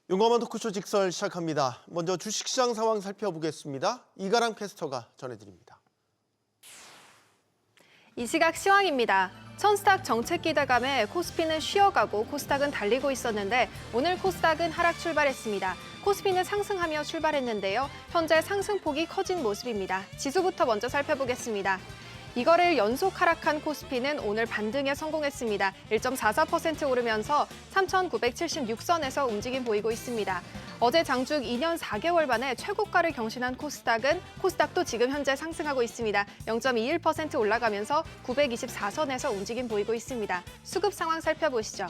용감한 토크쇼 직설 시작합니다. 먼저 주식시장 상황 살펴보겠습니다. 이가람 캐스터가 전해드립니다. 이 시각 시황입니다. 천스닥 정책 기대감에 코스피는 쉬어가고 코스닥은 달리고 있었는데 오늘 코스닥은 하락 출발했습니다. 코스피는 상승하며 출발했는데요. 현재 상승폭이 커진 모습입니다. 지수부터 먼저 살펴보겠습니다. 이거래일 연속 하락한 코스피는 오늘 반등에 성공했습니다. 1.44% 오르면서 3,976선에서 움직임 보이고 있습니다. 어제 장중 2년 4개월 만에 최고가를 경신한 코스닥도 지금 현재 상승하고 있습니다. 0.21% 올라가면서 924선에서 움직임 보이고 있습니다. 수급 상황 살펴보시죠.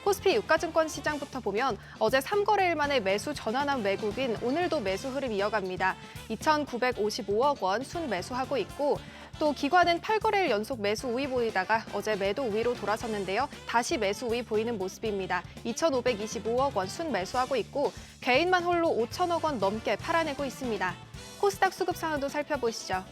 코스피 유가증권 시장부터 보면 어제 3거래일 만에 매수 전환한 외국인 오늘도 매수 흐름 이어갑니다. 2,955억 원 순매수하고 있고 또 기관은 8거래일 연속 매수 우위 보이다가 어제 매도 우위로 돌아섰는데요. 다시 매수 우위 보이는 모습입니다. 2,525억 원 순매수하고 있고 개인만 홀로 5천억 원 넘게 팔아내고 있습니다. 코스닥 수급 상황도 살펴보시죠.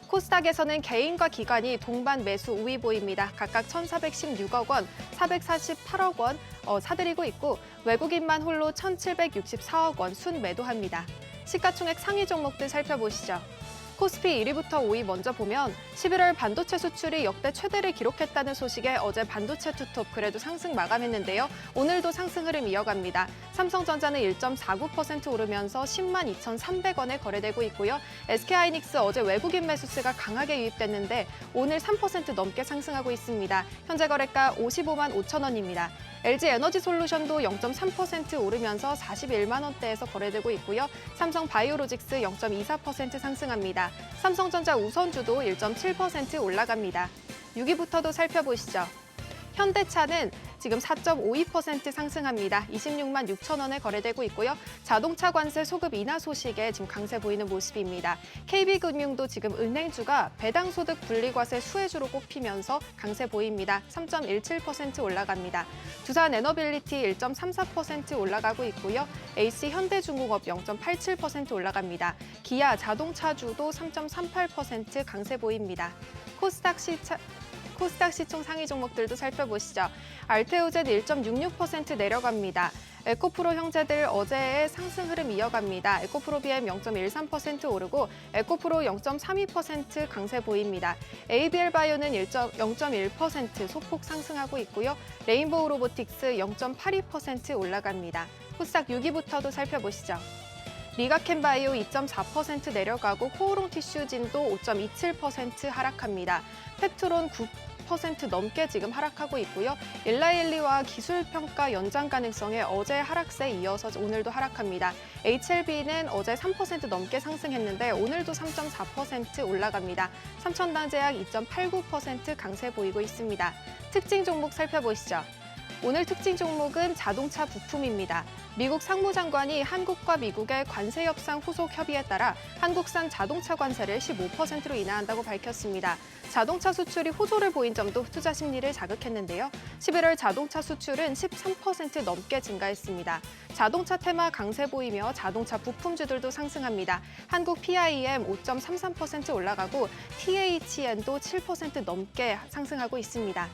코스닥에서는 개인과 기관이 동반 매수 우위 보입니다. 각각 1,416억 원, 448억 원 사들이고 있고 외국인만 홀로 1,764억 원 순매도합니다. 시가총액 상위 종목들 살펴보시죠. 코스피 1위부터 5위 먼저 보면 11월 반도체 수출이 역대 최대를 기록했다는 소식에 어제 반도체 투톱 그래도 상승 마감했는데요. 오늘도 상승 흐름 이어갑니다. 삼성전자는 1.49% 오르면서 10만 2,300원에 거래되고 있고요. SK하이닉스 어제 외국인 매수세가 강하게 유입됐는데 오늘 3% 넘게 상승하고 있습니다. 현재 거래가 55만 5천 원입니다. LG에너지솔루션도 0.3% 오르면서 41만 원대에서 거래되고 있고요. 삼성바이오로직스 0.24% 상승합니다. 삼성전자 우선주도 1.7% 올라갑니다. 6위부터도 살펴보시죠. 현대차는 지금 4.52% 상승합니다. 26만 6천 원에 거래되고 있고요. 자동차 관세 소급 인하 소식에 지금 강세 보이는 모습입니다. KB금융도 지금 은행주가 배당소득 분리과세 수혜주로 꼽히면서 강세 보입니다. 3.17% 올라갑니다. 두산 에너빌리티 1.34% 올라가고 있고요. HC현대중공업 0.87% 올라갑니다. 기아 자동차주도 3.38% 강세 보입니다. 코스닥 시총 상위 종목들도 살펴보시죠. 알테오젠 1.66% 내려갑니다. 에코프로 형제들 어제의 상승 흐름 이어갑니다. 에코프로 BM 0.13% 오르고 에코프로 0.32% 강세 보입니다. ABL바이오는 0.1% 소폭 상승하고 있고요. 레인보우 로보틱스 0.82% 올라갑니다. 코스닥 6위부터도 살펴보시죠. 리가캔바이오 2.4% 내려가고 코오롱 티슈진도 5.27% 하락합니다. 펩트론 9% 넘게 지금 하락하고 있고요. 일라일리와 기술평가 연장 가능성에 어제 하락세에 이어서 오늘도 하락합니다. HLB는 어제 3% 넘게 상승했는데 오늘도 3.4% 올라갑니다. 삼천당제약 2.89% 강세 보이고 있습니다. 특징 종목 살펴보시죠. 오늘 특징 종목은 자동차 부품입니다. 미국 상무장관이 한국과 미국의 관세 협상 후속 협의에 따라 한국산 자동차 관세를 15%로 인하한다고 밝혔습니다. 자동차 수출이 호조를 보인 점도 투자 심리를 자극했는데요. 11월 자동차 수출은 13% 넘게 증가했습니다. 자동차 테마 강세 보이며 자동차 부품주들도 상승합니다. 한국 PIM 5.33% 올라가고 THN도 7% 넘게 상승하고 있습니다.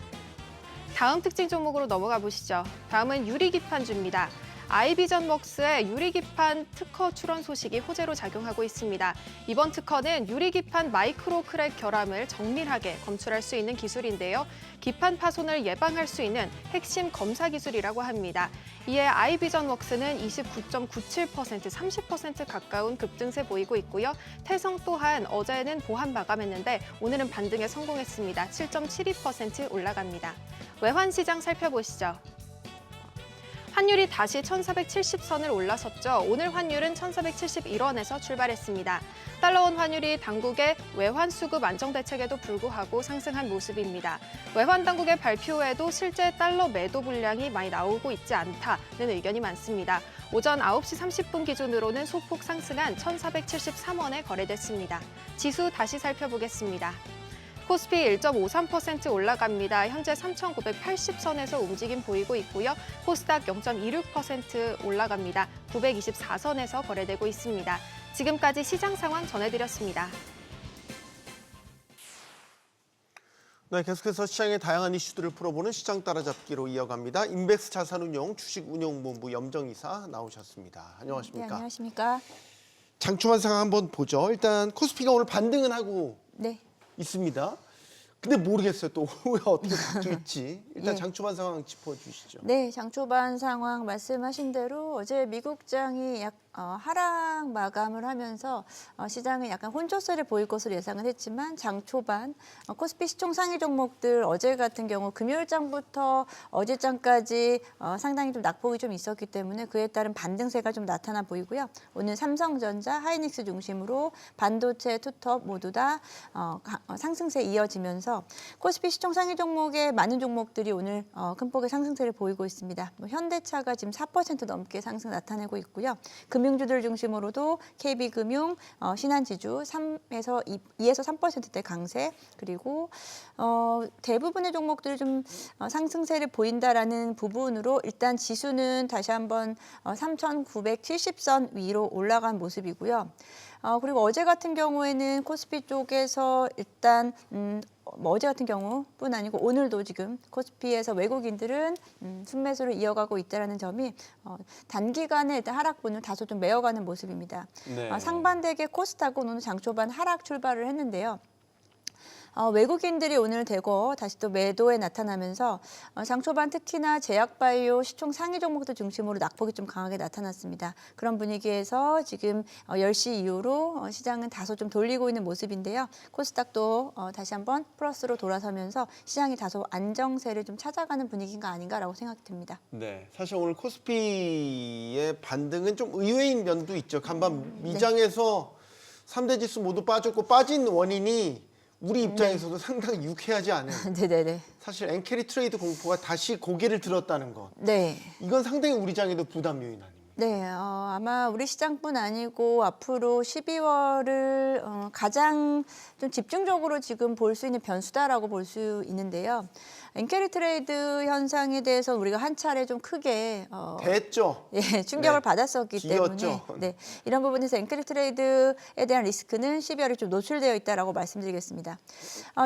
다음 특징 종목으로 넘어가 보시죠. 다음은 유리기판주입니다. 아이비전웍스의 유리기판 특허 출원 소식이 호재로 작용하고 있습니다. 이번 특허는 유리기판 마이크로 크랙 결함을 정밀하게 검출할 수 있는 기술인데요. 기판 파손을 예방할 수 있는 핵심 검사 기술이라고 합니다. 이에 아이비전웍스는 29.97%, 30% 가까운 급등세 보이고 있고요. 태성 또한 어제는 보합 마감했는데 오늘은 반등에 성공했습니다. 7.72% 올라갑니다. 외환시장 살펴보시죠. 환율이 다시 1,470선을 올라섰죠. 오늘 환율은 1,471원에서 출발했습니다. 달러원 환율이 당국의 외환 수급 안정 대책에도 불구하고 상승한 모습입니다. 외환 당국의 발표에도 실제 달러 매도 물량이 많이 나오고 있지 않다는 의견이 많습니다. 오전 9시 30분 기준으로는 소폭 상승한 1,473원에 거래됐습니다. 지수 다시 살펴보겠습니다. 코스피 1.53% 올라갑니다. 현재 3,980선에서 움직임 보이고 있고요. 코스닥 0.26% 올라갑니다. 924선에서 거래되고 있습니다. 지금까지 시장 상황 전해드렸습니다. 네, 계속해서 시장의 다양한 이슈들을 풀어보는 시장 따라잡기로 이어갑니다. 인베스 자산운용 주식운용본부 염정이사 나오셨습니다. 안녕하십니까? 네, 안녕하십니까? 장초반 상황 한번 보죠. 일단 코스피가 오늘 반등은 하고 네. 있습니다. 근데 모르겠어요. 또 오후에 어떻게 바뀔지. 일단 예. 장초반 상황 짚어주시죠. 네, 장초반 상황 말씀하신 대로 어제 미국장이 하락 마감을 하면서 시장은 약간 혼조세를 보일 것으로 예상을 했지만 장초반 코스피 시총 상위 종목들 어제 같은 경우 금요일장부터 어제장까지 상당히 좀 낙폭이 좀 있었기 때문에 그에 따른 반등세가 좀 나타나 보이고요. 오늘 삼성전자, 하이닉스 중심으로 반도체, 투톱 모두 다 상승세 이어지면서 코스피 시총 상위 종목의 많은 종목들이 오늘 큰 폭의 상승세를 보이고 있습니다. 현대차가 지금 4% 넘게 상승 나타내고 있고요. 금융주들 중심으로도 KB금융, 신한지주 2에서 3%대 강세, 그리고 대부분의 종목들이 좀 상승세를 보인다라는 부분으로 일단 지수는 다시 한번 3,970선 위로 올라간 모습이고요. 그리고 어제 같은 경우에는 코스피 쪽에서 일단 어제 같은 경우뿐 아니고 오늘도 지금 코스피에서 외국인들은 순매수를 이어가고 있다는 점이 단기간에 일단 하락분을 다소 좀 메어가는 모습입니다. 네. 상반되게 코스닥은 오늘 장초반 하락 출발을 했는데요. 외국인들이 오늘 대거 다시 또 매도에 나타나면서 장초반 특히나 제약바이오 시총 상위 종목들 중심으로 낙폭이 좀 강하게 나타났습니다. 그런 분위기에서 지금 10시 이후로 시장은 다소 좀 돌리고 있는 모습인데요. 코스닥도 다시 한번 플러스로 돌아서면서 시장이 다소 안정세를 좀 찾아가는 분위기가 아닌가라고 생각이 듭니다. 네, 사실 오늘 코스피의 반등은 좀 의외인 면도 있죠. 간밤 미장에서 3대 지수 모두 빠졌고 빠진 원인이 우리 입장에서도 상당히 유쾌하지 않은 네네네. 사실 엔캐리 트레이드 공포가 다시 고개를 들었다는 것. 네. 이건 상당히 우리 장에도 부담 요인 아닙니까? 네, 아마 우리 시장뿐 아니고 앞으로 12월을 가장 좀 집중적으로 지금 볼 수 있는 변수다라고 볼 수 있는데요. 엔캐리 트레이드 현상에 대해서 우리가 한 차례 좀 크게 됐죠. 예, 충격을 네, 받았었기 기었죠. 때문에 네, 이런 부분에서 엔캐리 트레이드에 대한 리스크는 12월에 좀 노출되어 있다라고 말씀드리겠습니다.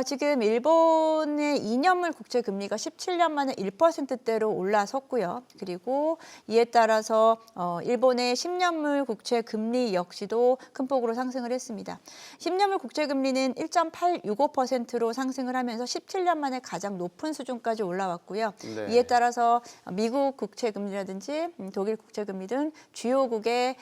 지금 일본의 2년물 국채 금리가 17년 만에 1%대로 올라섰고요. 그리고 이에 따라서 일본의 10년물 국채 금리 역시도 큰 폭으로 상승을 했습니다. 10년물 국채 금리는 1.865%로 상승을 하면서 17년 만에 가장 높은 수준까지 올라왔고요. 네. 이에 따라서 미국 국채 금리라든지 독일 국채 금리 등 주요국의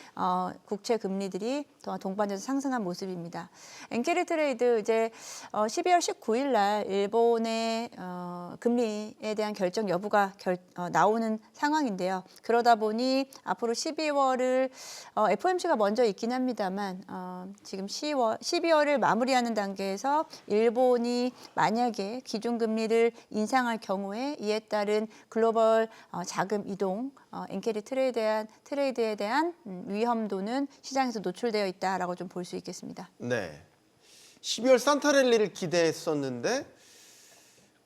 국채 금리들이 동반해서 상승한 모습입니다. 엔캐리 트레이드 이제 12월 19일 날 일본의 금리에 대한 결정 여부가 나오는 상황인데요. 그러다 보니 앞으로 12월을 FOMC가 먼저 있긴 합니다만 지금 12월을 마무리하는 단계에서 일본이 만약에 기준금리를 인상할 경우에 이에 따른 글로벌 자금 이동, 엔캐리 트레이드에 대한 위험도는 시장에서 노출되어 있다라고 좀 볼 수 있겠습니다. 네. 12월 산타랠리를 기대했었는데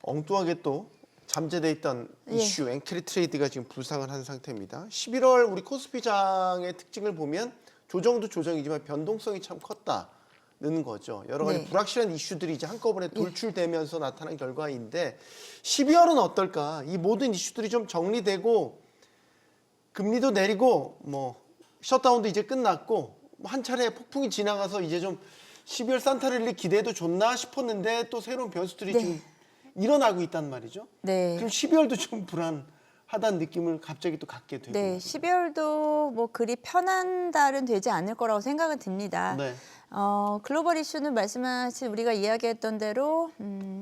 엉뚱하게 또 잠재돼 있던 이슈 엔캐리 트레이드가 지금 불상을 한 상태입니다. 11월 우리 코스피장의 특징을 보면 조정도 조정이지만 변동성이 참 컸다는 거죠. 여러 가지 네. 불확실한 이슈들이 이제 한꺼번에 돌출되면서 나타난 결과인데 12월은 어떨까? 이 모든 이슈들이 좀 정리되고 금리도 내리고 뭐 셧다운도 이제 끝났고 한 차례 폭풍이 지나가서 이제 좀 12월 산타랠리 기대해도 좋나 싶었는데 또 새로운 변수들이 네. 지금 일어나고 있단 말이죠. 네. 그럼 12월도 좀 불안하다는 느낌을 갑자기 또 갖게 되고. 네, 12월도 뭐 그리 편한 달은 되지 않을 거라고 생각은 듭니다. 네. 글로벌 이슈는 말씀하신 우리가 이야기했던 대로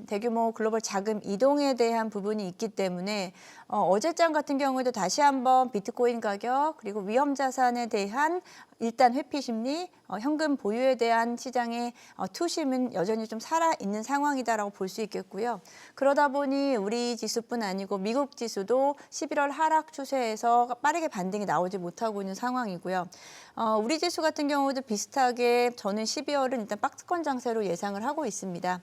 대규모 글로벌 자금 이동에 대한 부분이 있기 때문에 어제장 같은 경우에도 다시 한번 비트코인 가격 그리고 위험 자산에 대한 일단 회피 심리, 현금 보유에 대한 시장의 투심은 여전히 좀 살아있는 상황이다라고 볼 수 있겠고요. 그러다 보니 우리 지수뿐 아니고 미국 지수도 11월 하락 추세에서 빠르게 반등이 나오지 못하고 있는 상황이고요. 우리 지수 같은 경우도 비슷하게 저는 12월은 일단 박스권 장세로 예상을 하고 있습니다.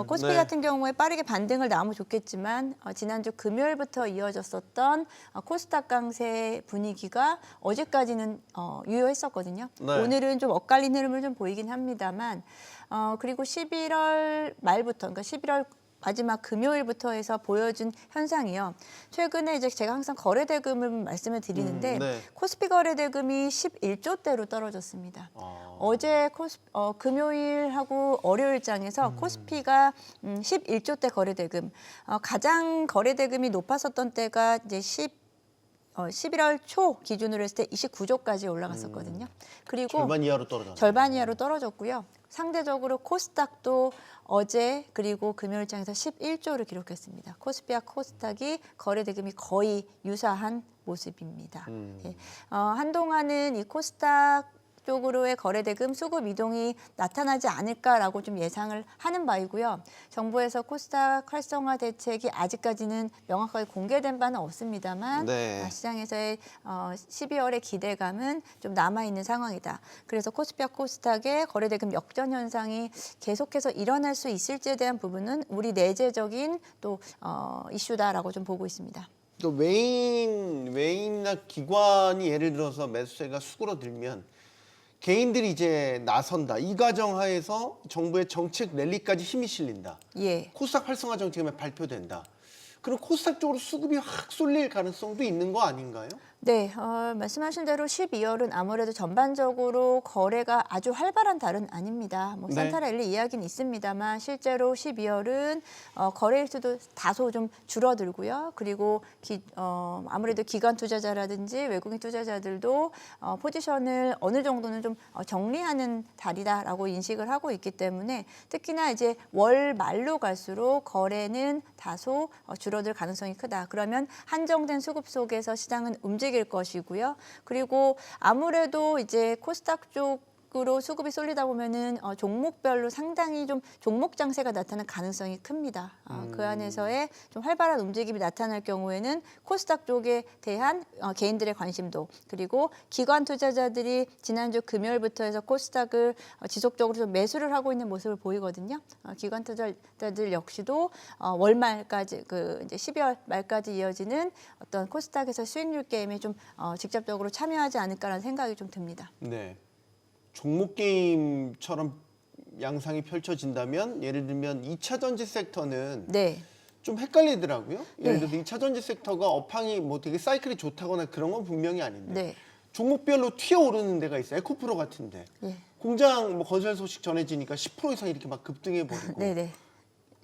코스피 네. 같은 경우에 빠르게 반등을 나오면 좋겠지만 지난주 금요일부터 이어졌었던 코스닥 강세 분위기가 어제까지는 유효했었거든요. 네. 오늘은 좀 엇갈린 흐름을 좀 보이긴 합니다만 그리고 11월 말부터 그러니까 11월 마지막 금요일부터 해서 보여준 현상이요. 최근에 이제 제가 항상 거래대금을 말씀을 드리는데 네. 코스피 거래대금이 11조대로 떨어졌습니다. 어제 금요일하고 월요일장에서 코스피가 11조대 거래대금, 가장 거래대금이 높았었던 때가 이제 11월 초 기준으로 했을 때 29조까지 올라갔었거든요. 그리고 절반 이하로 떨어졌네요. 절반 이하로 떨어졌고요. 상대적으로 코스닥도 어제 그리고 금요일장에서 11조를 기록했습니다. 코스피와 코스닥이 거래대금이 거의 유사한 모습입니다. 예. 한동안은 이 코스닥 쪽으로의 거래대금 수급 이동이 나타나지 않을까라고 좀 예상을 하는 바이고요. 정부에서 코스닥 활성화 대책이 아직까지는 명확하게 공개된 바는 없습니다만 네. 시장에서의 12월의 기대감은 좀 남아있는 상황이다. 그래서 코스피와 코스닥의 거래대금 역전 현상이 계속해서 일어날 수 있을지에 대한 부분은 우리 내재적인 또 이슈다라고 좀 보고 있습니다. 또 외인이나 기관이 예를 들어서 매수세가 수그러들면 개인들이 이제 나선다. 이 과정하에서 정부의 정책 랠리까지 힘이 실린다. 예. 코스닥 활성화 정책이 발표된다. 그럼 코스닥 쪽으로 수급이 확 쏠릴 가능성도 있는 거 아닌가요? 네, 말씀하신 대로 12월은 아무래도 전반적으로 거래가 아주 활발한 달은 아닙니다. 뭐 네. 산타랠리 이야기는 있습니다만 실제로 12월은 거래일 수도 다소 좀 줄어들고요. 그리고 아무래도 기관 투자자라든지 외국인 투자자들도 포지션을 어느 정도는 좀 정리하는 달이다라고 인식을 하고 있기 때문에 특히나 이제 월 말로 갈수록 거래는 다소 줄어들 가능성이 크다. 그러면 한정된 수급 속에서 시장은 움직일 것이고요. 그리고 아무래도 이제 코스닥 쪽으로 수급이 쏠리다 보면은 종목별로 상당히 좀 종목 장세가 나타날 가능성이 큽니다. 그 안에서의 좀 활발한 움직임이 나타날 경우에는 코스닥 쪽에 대한 개인들의 관심도 그리고 기관 투자자들이 지난주 금요일부터 해서 코스닥을 지속적으로 좀 매수를 하고 있는 모습을 보이거든요. 기관 투자자들 역시도 월말까지 이제 12월 말까지 이어지는 어떤 코스닥에서 수익률 게임에 좀 직접적으로 참여하지 않을까라는 생각이 좀 듭니다. 네. 종목 게임처럼 양상이 펼쳐진다면 예를 들면 2차 전지 섹터는 네. 좀 헷갈리더라고요. 예를 네. 들어서 2차 전지 섹터가 업황이 뭐 되게 사이클이 좋다거나 그런 건 분명히 아닌데 네. 종목별로 튀어오르는 데가 있어요. 에코프로 같은데. 예. 공장 뭐 건설 소식 전해지니까 10% 이상 이렇게 막 급등해 버리고. 네네.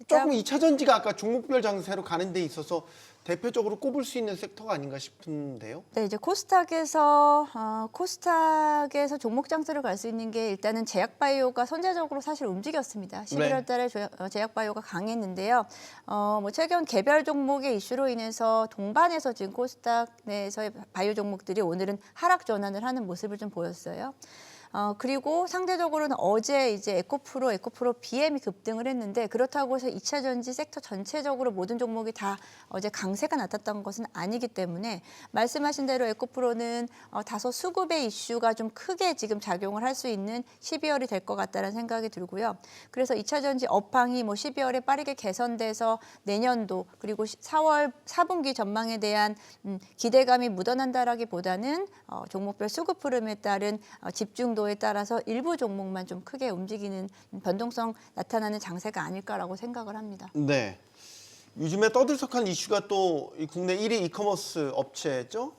조금 2차 전지가 아까 종목별 장세로 가는 데 있어서 대표적으로 꼽을 수 있는 섹터가 아닌가 싶은데요. 네, 이제 코스닥에서 종목 장세로 갈 수 있는 게 일단은 제약바이오가 선제적으로 사실 움직였습니다. 11월 달에 제약바이오가 강했는데요. 뭐 최근 개별 종목의 이슈로 인해서 동반해서 지금 코스닥 내에서의 바이오 종목들이 오늘은 하락 전환을 하는 모습을 좀 보였어요. 그리고 상대적으로는 어제 이제 에코프로 BM이 급등을 했는데 그렇다고 해서 2차 전지 섹터 전체적으로 모든 종목이 다 어제 강세가 나탔던 것은 아니기 때문에 말씀하신 대로 에코프로는 다소 수급의 이슈가 좀 크게 지금 작용을 할 수 있는 12월이 될 것 같다는 생각이 들고요. 그래서 2차 전지 업황이 뭐 12월에 빠르게 개선돼서 내년도 그리고 4월 4분기 전망에 대한 기대감이 묻어난다라기보다는 종목별 수급 흐름에 따른 집중도에 따라서 일부 종목만 좀 크게 움직이는 변동성 나타나는 장세가 아닐까라고 생각을 합니다. 네. 요즘에 떠들썩한 이슈가 또 이 국내 1위 이커머스 업체죠.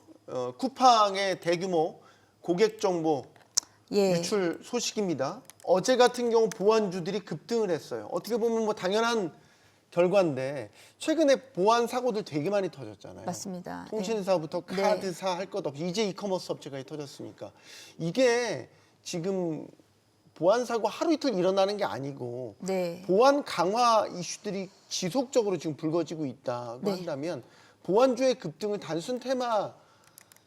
쿠팡의 대규모 고객 정보 예. 유출 소식입니다. 어제 같은 경우 보안주들이 급등을 했어요. 어떻게 보면 뭐 당연한 결과인데 최근에 보안 사고들 되게 많이 터졌잖아요. 맞습니다. 통신사부터 네. 카드사 할 것 없이 이제 이커머스 업체가 터졌으니까 이게 지금 보안 사고 하루 이틀 일어나는 게 아니고 네. 보안 강화 이슈들이 지속적으로 지금 불거지고 있다고 네. 한다면 보안주의 급등을 단순 테마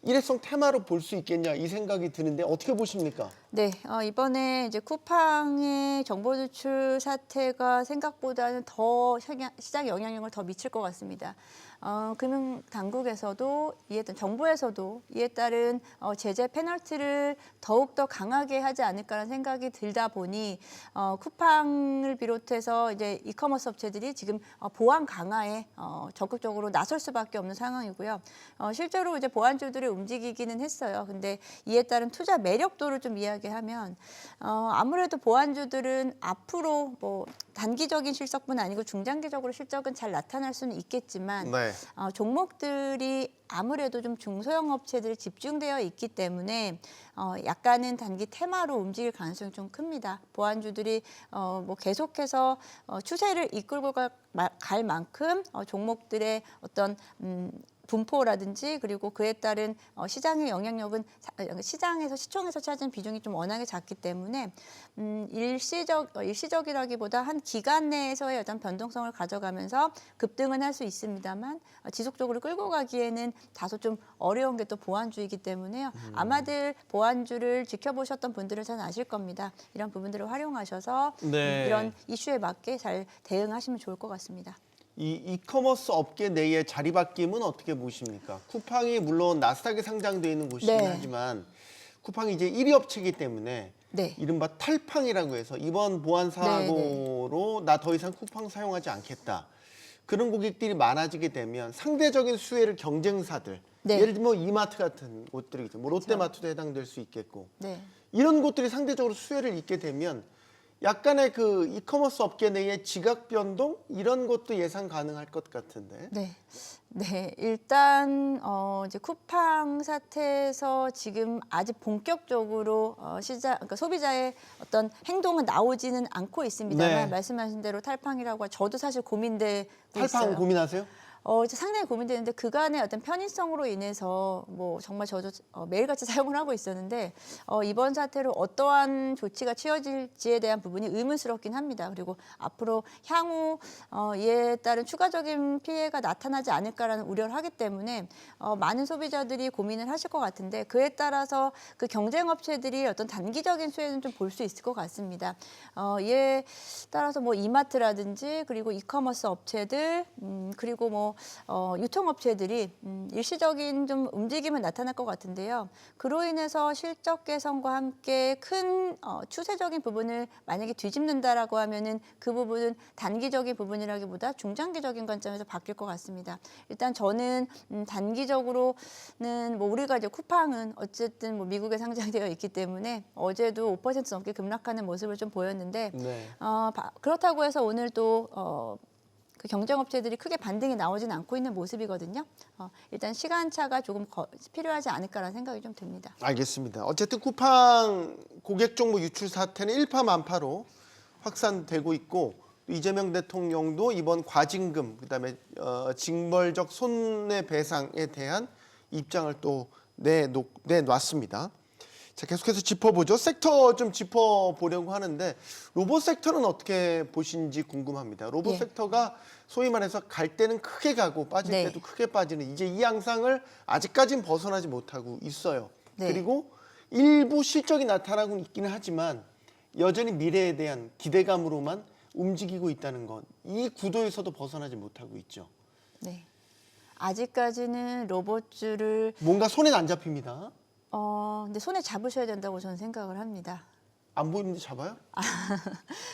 일회성 테마로 볼 수 있겠냐 이 생각이 드는데 어떻게 보십니까? 네, 이번에 이제 쿠팡의 정보 누출 사태가 생각보다는 더 시장 영향력을 더 미칠 것 같습니다. 금융 당국에서도 정부에서도 이에 따른 제재 페널티를 더욱 더 강하게 하지 않을까라는 생각이 들다 보니 쿠팡을 비롯해서 이제 이커머스 업체들이 지금 보안 강화에 적극적으로 나설 수밖에 없는 상황이고요. 실제로 이제 보안주들이 움직이기는 했어요. 근데 이에 따른 투자 매력도를 좀 이야기하면 아무래도 보안주들은 앞으로 뭐 단기적인 실적뿐 아니고 중장기적으로 실적은 잘 나타날 수는 있겠지만 네. 종목들이 아무래도 좀 중소형 업체들이 집중되어 있기 때문에 약간은 단기 테마로 움직일 가능성이 좀 큽니다. 보안주들이 뭐 계속해서 추세를 이끌고 갈 만큼 종목들의 어떤 분포라든지 그리고 그에 따른 시장의 영향력은 시총에서 차지하는 비중이 좀 워낙에 작기 때문에 일시적이라기보다 한 기간 내에서의 어떤 변동성을 가져가면서 급등은 할 수 있습니다만 지속적으로 끌고 가기에는 다소 좀 어려운 게 또 보안주이기 때문에요. 아마들 보안주를 지켜보셨던 분들은 잘 아실 겁니다. 이런 부분들을 활용하셔서 네. 이런 이슈에 맞게 잘 대응하시면 좋을 것 같습니다. 이 이커머스 업계 내의 자리바뀜은 어떻게 보십니까? 쿠팡이 물론 나스닥에 상장되어 있는 곳이긴 네. 하지만 쿠팡이 이제 1위 업체이기 때문에 네. 이른바 탈팡이라고 해서 이번 보안 사고로 나 더 이상 쿠팡 사용하지 않겠다. 그런 고객들이 많아지게 되면 상대적인 수혜를 경쟁사들, 네. 예를 들면 이마트 같은 곳들이겠죠. 뭐 롯데마트도 해당될 수 있겠고 네. 이런 곳들이 상대적으로 수혜를 입게 되면 약간의 그 이커머스 업계 내의 지각 변동 이런 것도 예상 가능할 것 같은데. 네. 네, 일단 이제 쿠팡 사태에서 지금 아직 본격적으로 그러니까 소비자의 어떤 행동은 나오지는 않고 있습니다만 네. 말씀하신 대로 탈팡이라고 저도 사실 고민되고 탈팡 있어요. 고민하세요? 이제 상당히 고민되는데 그간의 어떤 편의성으로 인해서 뭐 정말 저도 매일같이 사용을 하고 있었는데 이번 사태로 어떠한 조치가 취해질지에 대한 부분이 의문스럽긴 합니다. 그리고 앞으로 향후 이에 따른 추가적인 피해가 나타나지 않을까라는 우려를 하기 때문에 많은 소비자들이 고민을 하실 것 같은데 그에 따라서 그 경쟁 업체들이 어떤 단기적인 수혜는 좀 볼 수 있을 것 같습니다. 이에 따라서 뭐 이마트라든지 그리고 이커머스 업체들 그리고 뭐 유통업체들이 일시적인 좀 움직임은 나타날 것 같은데요. 그로 인해서 실적 개선과 함께 큰 추세적인 부분을 만약에 뒤집는다라고 하면은 그 부분은 단기적인 부분이라기보다 중장기적인 관점에서 바뀔 것 같습니다. 일단 저는 단기적으로는 뭐 우리가 이제 쿠팡은 어쨌든 뭐 미국에 상장되어 있기 때문에 어제도 5% 넘게 급락하는 모습을 좀 보였는데 네. 그렇다고 해서 오늘 또 그 경쟁업체들이 크게 반등이 나오진 않고 있는 모습이거든요. 일단 시간차가 조금 필요하지 않을까라는 생각이 좀 듭니다. 알겠습니다. 어쨌든 쿠팡 고객 정보 유출 사태는 일파만파로 확산되고 있고 이재명 대통령도 이번 과징금 그다음에 징벌적 손해배상에 대한 입장을 또 내놨습니다. 자, 계속해서 짚어보죠. 섹터 좀 짚어보려고 하는데 로봇 섹터는 어떻게 보시는지 궁금합니다. 로봇 예. 섹터가 소위 말해서 갈 때는 크게 가고 빠질 네. 때도 크게 빠지는 이제 이 양상을 아직까지는 벗어나지 못하고 있어요. 네. 그리고 일부 실적이 나타나고 있기는 하지만 여전히 미래에 대한 기대감으로만 움직이고 있다는 것. 이 구도에서도 벗어나지 못하고 있죠. 네. 아직까지는 로봇주를 뭔가 손엔 안 잡힙니다. 근데 손에 잡으셔야 된다고 저는 생각을 합니다. 안 보이는데 잡아요?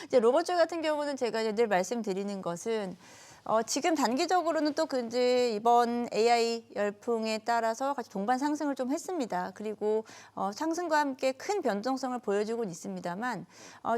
이제 로봇주 같은 경우는 제가 이제 늘 말씀드리는 것은 지금 단기적으로는 또 이제 이번 AI 열풍에 따라서 같이 동반 상승을 좀 했습니다. 그리고 상승과 함께 큰 변동성을 보여주고 있습니다만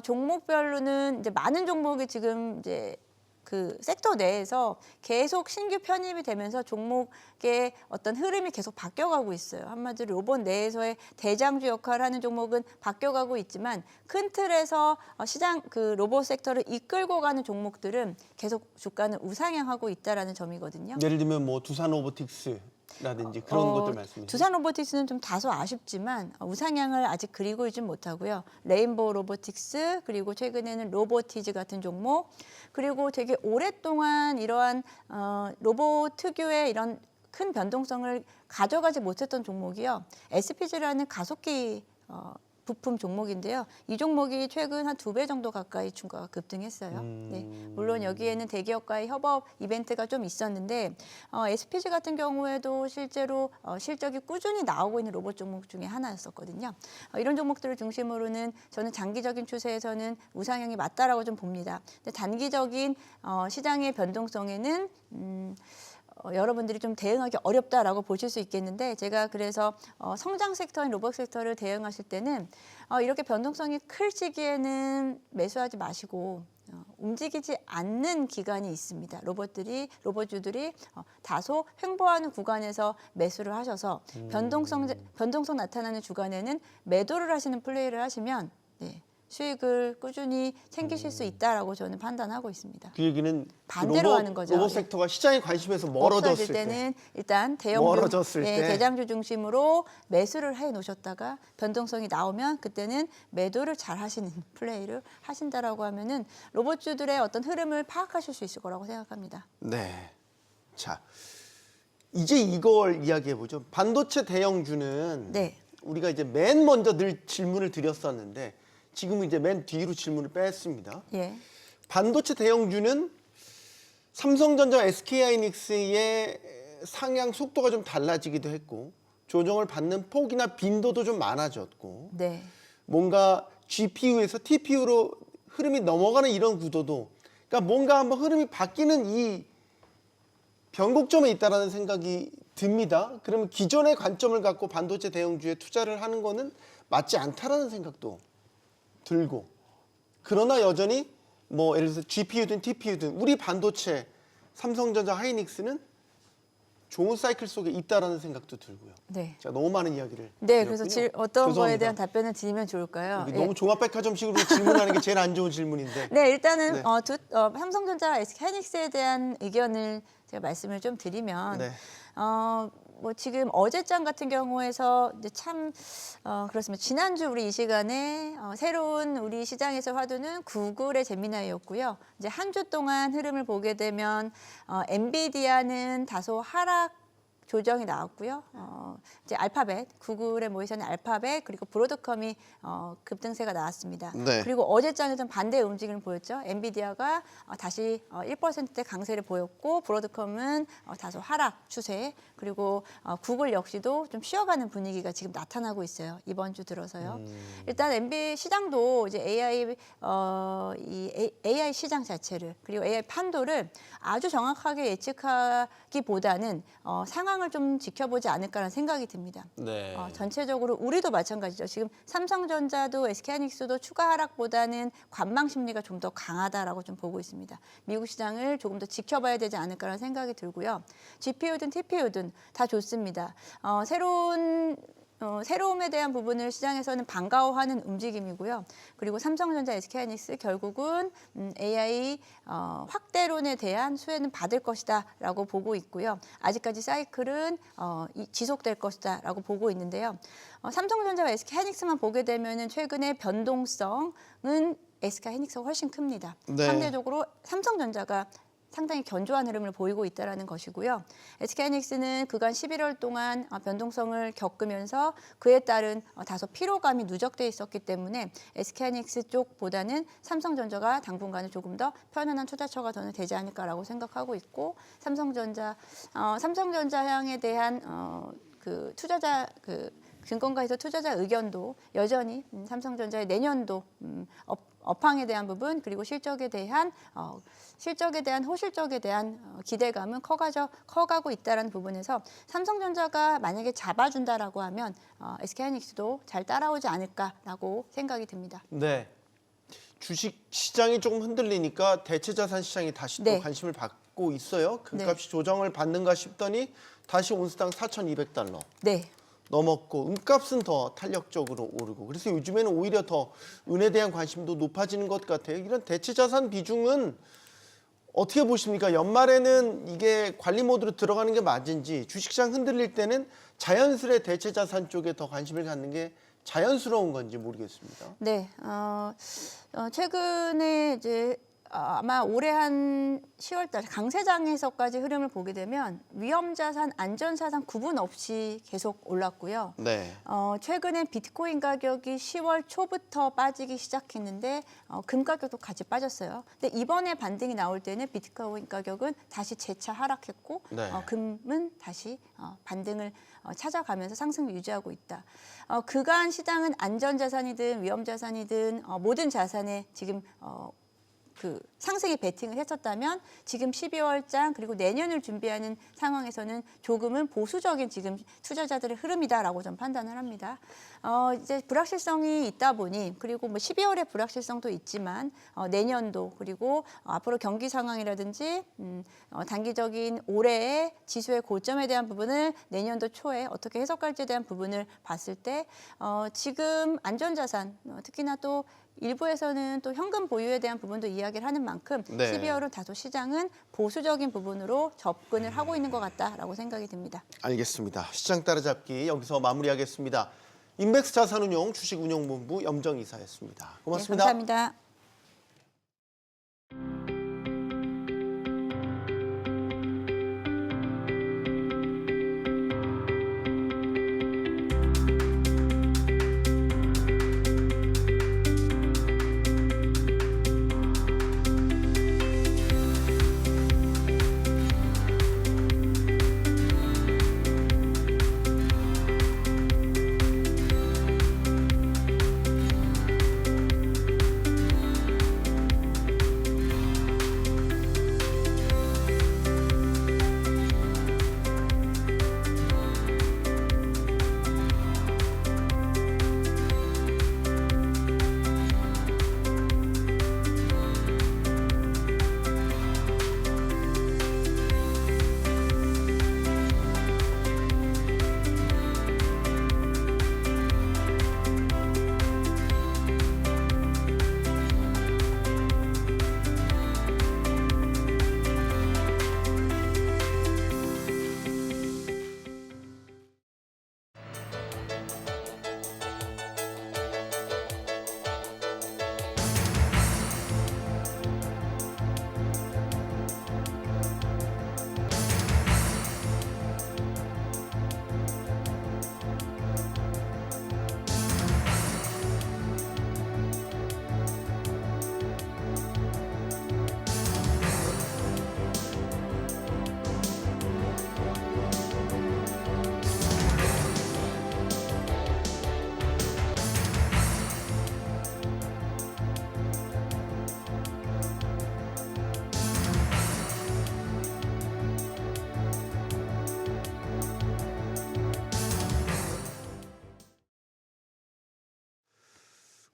종목별로는 이제 많은 종목이 지금 이제 그 섹터 내에서 계속 신규 편입이 되면서 종목의 어떤 흐름이 계속 바뀌어가고 있어요. 한마디로 로봇 내에서의 대장주 역할을 하는 종목은 바뀌어가고 있지만 큰 틀에서 시장 그 로봇 섹터를 이끌고 가는 종목들은 계속 주가는 우상향하고 있다라는 점이거든요. 예를 들면 뭐 두산 로보틱스라든지 그런 것들 말씀이시죠? 두산 로보틱스는 좀 다소 아쉽지만 우상향을 아직 그리고 있지 못하고요. 레인보우 로보틱스 그리고 최근에는 로보티즈 같은 종목 그리고 되게 오랫동안 이러한 로봇 특유의 이런 큰 변동성을 가져가지 못했던 종목이요. SPG라는 가속기 부품 종목인데요. 이 종목이 최근 한 2배 정도 가까이 주가가 급등했어요. 네, 물론 여기에는 대기업과의 협업 이벤트가 좀 있었는데 SPG 같은 경우에도 실제로 실적이 꾸준히 나오고 있는 로봇 종목 중에 하나였었거든요. 이런 종목들을 중심으로는 저는 장기적인 추세에서는 우상향이 맞다라고 좀 봅니다. 근데 단기적인 시장의 변동성에는 여러분들이 좀 대응하기 어렵다라고 보실 수 있겠는데 제가 그래서 성장 섹터인 로봇 섹터를 대응하실 때는 이렇게 변동성이 클 시기에는 매수하지 마시고 움직이지 않는 기간이 있습니다. 로봇주들이 다소 횡보하는 구간에서 매수를 하셔서 변동성 나타나는 주간에는 매도를 하시는 플레이를 하시면 네, 수익을 꾸준히 챙기실 수 있다라고 저는 판단하고 있습니다. 그 얘기는 반대로 하는 거죠. 로봇 섹터가 시장의 관심에서 멀어졌을 없어질 때는 일단 대형주, 멀어졌을 때. 대장주 중심으로 매수를 해 놓으셨다가 변동성이 나오면 그때는 매도를 잘 하시는 플레이를 하신다라고 하면은 로봇주들의 어떤 흐름을 파악하실 수 있을 거라고 생각합니다. 네. 자, 이제 이걸 이야기해 보죠. 반도체 대형주는 네. 우리가 이제 맨 먼저 늘 질문을 드렸었는데 지금은 이제 맨 뒤로 질문을 뺐습니다. 예. 반도체 대형주는 삼성전자, SK하이닉스의 상향 속도가 좀 달라지기도 했고 조정을 받는 폭이나 빈도도 좀 많아졌고 네. 뭔가 GPU에서 TPU로 흐름이 넘어가는 이런 구도도 그러니까 뭔가 한번 흐름이 바뀌는 이 변곡점에 있다라는 생각이 듭니다. 그러면 기존의 관점을 갖고 반도체 대형주에 투자를 하는 거는 맞지 않다라는 생각도 들고 그러나 여전히 뭐 예를 들어서 GPU든 TPU든 우리 반도체 삼성전자 하이닉스는 좋은 사이클 속에 있다라는 생각도 들고요. 네. 제가 너무 많은 이야기를 네, 그래서 드렸군요. 어떤 거에 죄송합니다. 대한 답변을 드리면 좋을까요? 이게 너무 종합백화점식으로 질문하는 게 제일 안 좋은 질문인데. 네, 일단은 네. 삼성전자, SK하이닉스에 대한 의견을 제가 말씀을 좀 드리면 네. 뭐 지금 어제장 같은 경우에서 이제 참 그렇습니다. 지난주 우리 이 시간에 새로운 우리 시장에서 화두는 구글의 제미나이였고요. 이제 한 주 동안 흐름을 보게 되면 엔비디아는 다소 하락 조정이 나왔고요. 이제 알파벳, 구글에 모이서는 알파벳 그리고 브로드컴이 급등세가 나왔습니다. 네. 그리고 어제장에서는 반대의 움직임을 보였죠. 엔비디아가 다시 1%대 강세를 보였고 브로드컴은 다소 하락 추세 그리고 구글 역시도 좀 쉬어가는 분위기가 지금 나타나고 있어요. 이번 주 들어서요. 일단 엔비 시장도 이제 AI 시장 자체를 그리고 AI 판도를 아주 정확하게 예측하기보다는 상황을 좀 지켜보지 않을까라는 생각이 듭니다. 네. 전체적으로 우리도 마찬가지죠. 지금 삼성전자도 SK하이닉스도 추가 하락보다는 관망 심리가 좀 더 강하다라고 좀 보고 있습니다. 미국 시장을 조금 더 지켜봐야 되지 않을까라는 생각이 들고요. GPU든 TPU든 다 좋습니다. 새로움에 대한 부분을 시장에서는 반가워하는 움직임이고요. 그리고 삼성전자, SK하이닉스 결국은 AI 확대론에 대한 수혜는 받을 것이다라고 보고 있고요. 아직까지 사이클은 지속될 것이다라고 보고 있는데요. 삼성전자와 SK하이닉스만 보게 되면은 최근에 변동성은 SK하이닉스가 훨씬 큽니다. 네. 상대적으로 삼성전자가 상당히 견조한 흐름을 보이고 있다는 것이고요. SK하이닉스는 그간 11월 동안 변동성을 겪으면서 그에 따른 다소 피로감이 누적돼 있었기 때문에 SK하이닉스 쪽보다는 삼성전자가 당분간은 조금 더 편안한 투자처가 저는 되지 않을까라고 생각하고 있고 삼성전자 향에 대한 그 투자자 증권가에서 투자자 의견도 여전히 삼성전자의 내년도 업황에 대한 부분 그리고 실적에 대한 호실적에 대한 기대감은 커가고 있다는 부분에서 삼성전자가 만약에 잡아준다라고 하면 SK하이닉스도 잘 따라오지 않을까라고 생각이 듭니다. 네. 주식 시장이 조금 흔들리니까 대체 자산 시장이 다시 네. 또 관심을 받고 있어요. 금값이 네. 조정을 받는가 싶더니 다시 온스당 4,200달러. 네. 넘었고 은값은 더 탄력적으로 오르고 그래서 요즘에는 오히려 더 은에 대한 관심도 높아지는 것 같아요. 이런 대체 자산 비중은 어떻게 보십니까? 연말에는 이게 관리 모드로 들어가는 게 맞은지 주식시장 흔들릴 때는 자연스레 대체 자산 쪽에 더 관심을 갖는 게 자연스러운 건지 모르겠습니다. 네. 최근에 이제 아마 올해 한 10월달 강세장에서까지 흐름을 보게 되면 위험자산, 안전자산 구분 없이 계속 올랐고요. 네. 최근에 비트코인 가격이 10월 초부터 빠지기 시작했는데 금 가격도 같이 빠졌어요. 근데 이번에 반등이 나올 때는 비트코인 가격은 다시 재차 하락했고 네. 금은 다시 반등을 찾아가면서 상승을 유지하고 있다. 그간 시장은 안전자산이든 위험자산이든 모든 자산에 지금 그 상승에 베팅을 했었다면 지금 12월장 그리고 내년을 준비하는 상황에서는 조금은 보수적인 지금 투자자들의 흐름이다라고 좀 판단을 합니다. 이제 불확실성이 있다 보니 그리고 뭐 12월에 불확실성도 있지만 내년도 그리고 앞으로 경기 상황이라든지 단기적인 올해의 지수의 고점에 대한 부분을 내년도 초에 어떻게 해석할지에 대한 부분을 봤을 때 지금 안전자산 특히나 또 일부에서는 또 현금 보유에 대한 부분도 이야기를 하는 만큼 네. 12월은 다소 시장은 보수적인 부분으로 접근을 하고 있는 것 같다라고 생각이 듭니다. 알겠습니다. 시장 따라잡기 여기서 마무리하겠습니다. 인맥스 자산운용 주식운용본부 염정이사였습니다. 고맙습니다. 네, 감사합니다.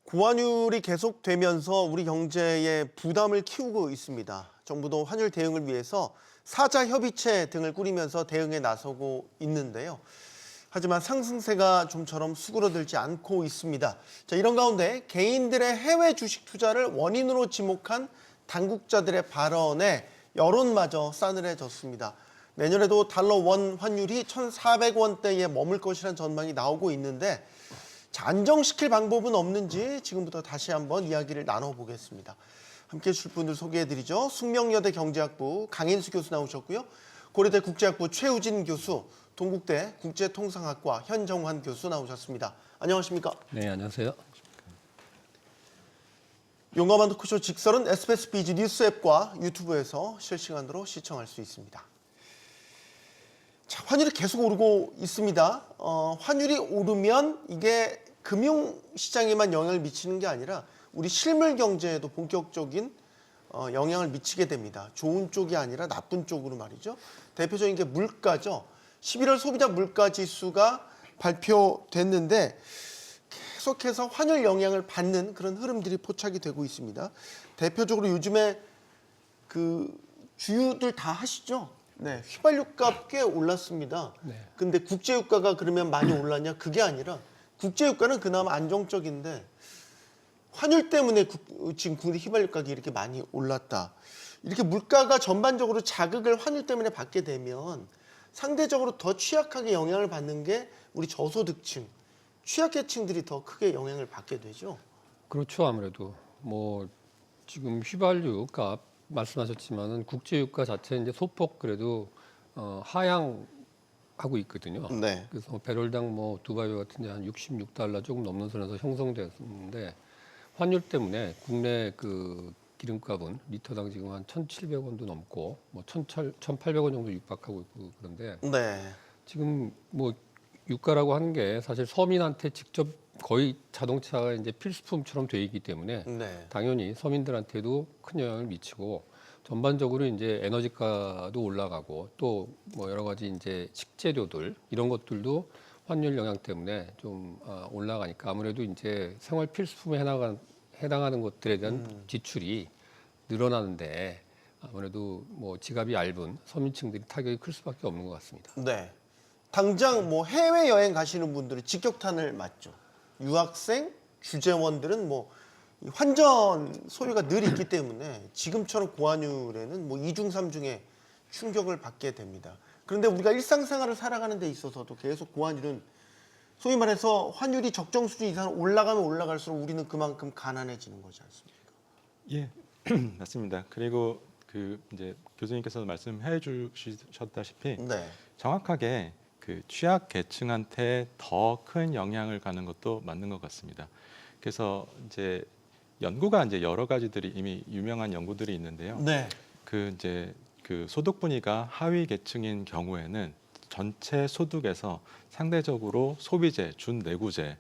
고환율이 계속되면서 우리 경제에 부담을 키우고 있습니다. 정부도 환율 대응을 위해서 사자 협의체 등을 꾸리면서 대응에 나서고 있는데요. 하지만 상승세가 좀처럼 수그러들지 않고 있습니다. 자, 이런 가운데 개인들의 해외 주식 투자를 원인으로 지목한 당국자들의 발언에 여론마저 싸늘해졌습니다. 내년에도 달러 원 환율이 1,400원대에 머물 것이라는 전망이 나오고 있는데 자, 안정시킬 방법은 없는지 지금부터 다시 한번 이야기를 나눠보겠습니다. 함께해 주실 분들 소개해드리죠. 숙명여대 경제학부 강인수 교수 나오셨고요. 고려대 국제학부 최우진 교수, 동국대 국제통상학과 현정환 교수 나오셨습니다. 안녕하십니까? 네, 안녕하세요. 용감한 토크쇼 직설은 SBS 비지 뉴스 앱과 유튜브에서 실시간으로 시청할 수 있습니다. 자, 환율이 계속 오르고 있습니다. 환율이 오르면 이게 금융시장에만 영향을 미치는 게 아니라 우리 실물 경제에도 본격적인 영향을 미치게 됩니다. 좋은 쪽이 아니라 나쁜 쪽으로 말이죠. 대표적인 게 물가죠. 11월 소비자 물가 지수가 발표됐는데 계속해서 환율 영향을 받는 그런 흐름들이 포착이 되고 있습니다. 대표적으로 요즘에 그 주유들 다 하시죠? 네, 휘발유값 꽤 올랐습니다. 네. 근데 국제유가가 그러면 많이 올랐냐? 그게 아니라 국제유가는 그나마 안정적인데 환율 때문에 지금 국내 휘발유 가격이 이렇게 많이 올랐다. 이렇게 물가가 전반적으로 자극을 환율 때문에 받게 되면 상대적으로 더 취약하게 영향을 받는 게 우리 저소득층, 취약계층들이 더 크게 영향을 받게 되죠. 그렇죠. 아무래도 뭐 지금 휘발유가 말씀하셨지만은 국제유가 자체 이제 소폭 그래도 하향하고 있거든요. 네. 그래서 배럴당 뭐 두바이 같은 데 한 66달러 조금 넘는 선에서 형성되었는데 환율 때문에 국내 그 기름값은 리터당 지금 한 1,700원도 넘고 뭐 1,800원 정도 육박하고 있고 그런데 네. 지금 뭐 유가라고 하는 게 사실 서민한테 직접 거의 자동차가 이제 필수품처럼 돼 있기 때문에 네. 당연히 서민들한테도 큰 영향을 미치고 전반적으로 이제 에너지가도 올라가고 또 뭐 여러 가지 이제 식재료들 이런 것들도 환율 영향 때문에 좀 올라가니까 아무래도 이제 생활 필수품에 해당하는 것들에 대한 지출이 늘어나는데 아무래도 뭐 지갑이 얇은 서민층들이 타격이 클 수밖에 없는 것 같습니다. 네. 당장 뭐 해외 여행 가시는 분들은 직격탄을 맞죠. 유학생, 주재원들은 뭐 환전 소요가 늘 있기 때문에 지금처럼 고환율에는 뭐 2중, 3중에 충격을 받게 됩니다. 그런데 우리가 일상생활을 살아가는 데 있어서도 계속 고환율은 소위 말해서 환율이 적정 수준 이상 올라가면 올라갈수록 우리는 그만큼 가난해지는 거지 않습니까? 예, 맞습니다. 그리고 그 이제 교수님께서 말씀해 주셨다시피 네. 정확하게 그 취약 계층한테 더 큰 영향을 가는 것도 맞는 것 같습니다. 그래서 이제 연구가 이제 여러 가지들이 이미 유명한 연구들이 있는데요. 네. 그 이제 그 소득 분위기가 하위 계층인 경우에는 전체 소득에서 상대적으로 소비재, 준내구재의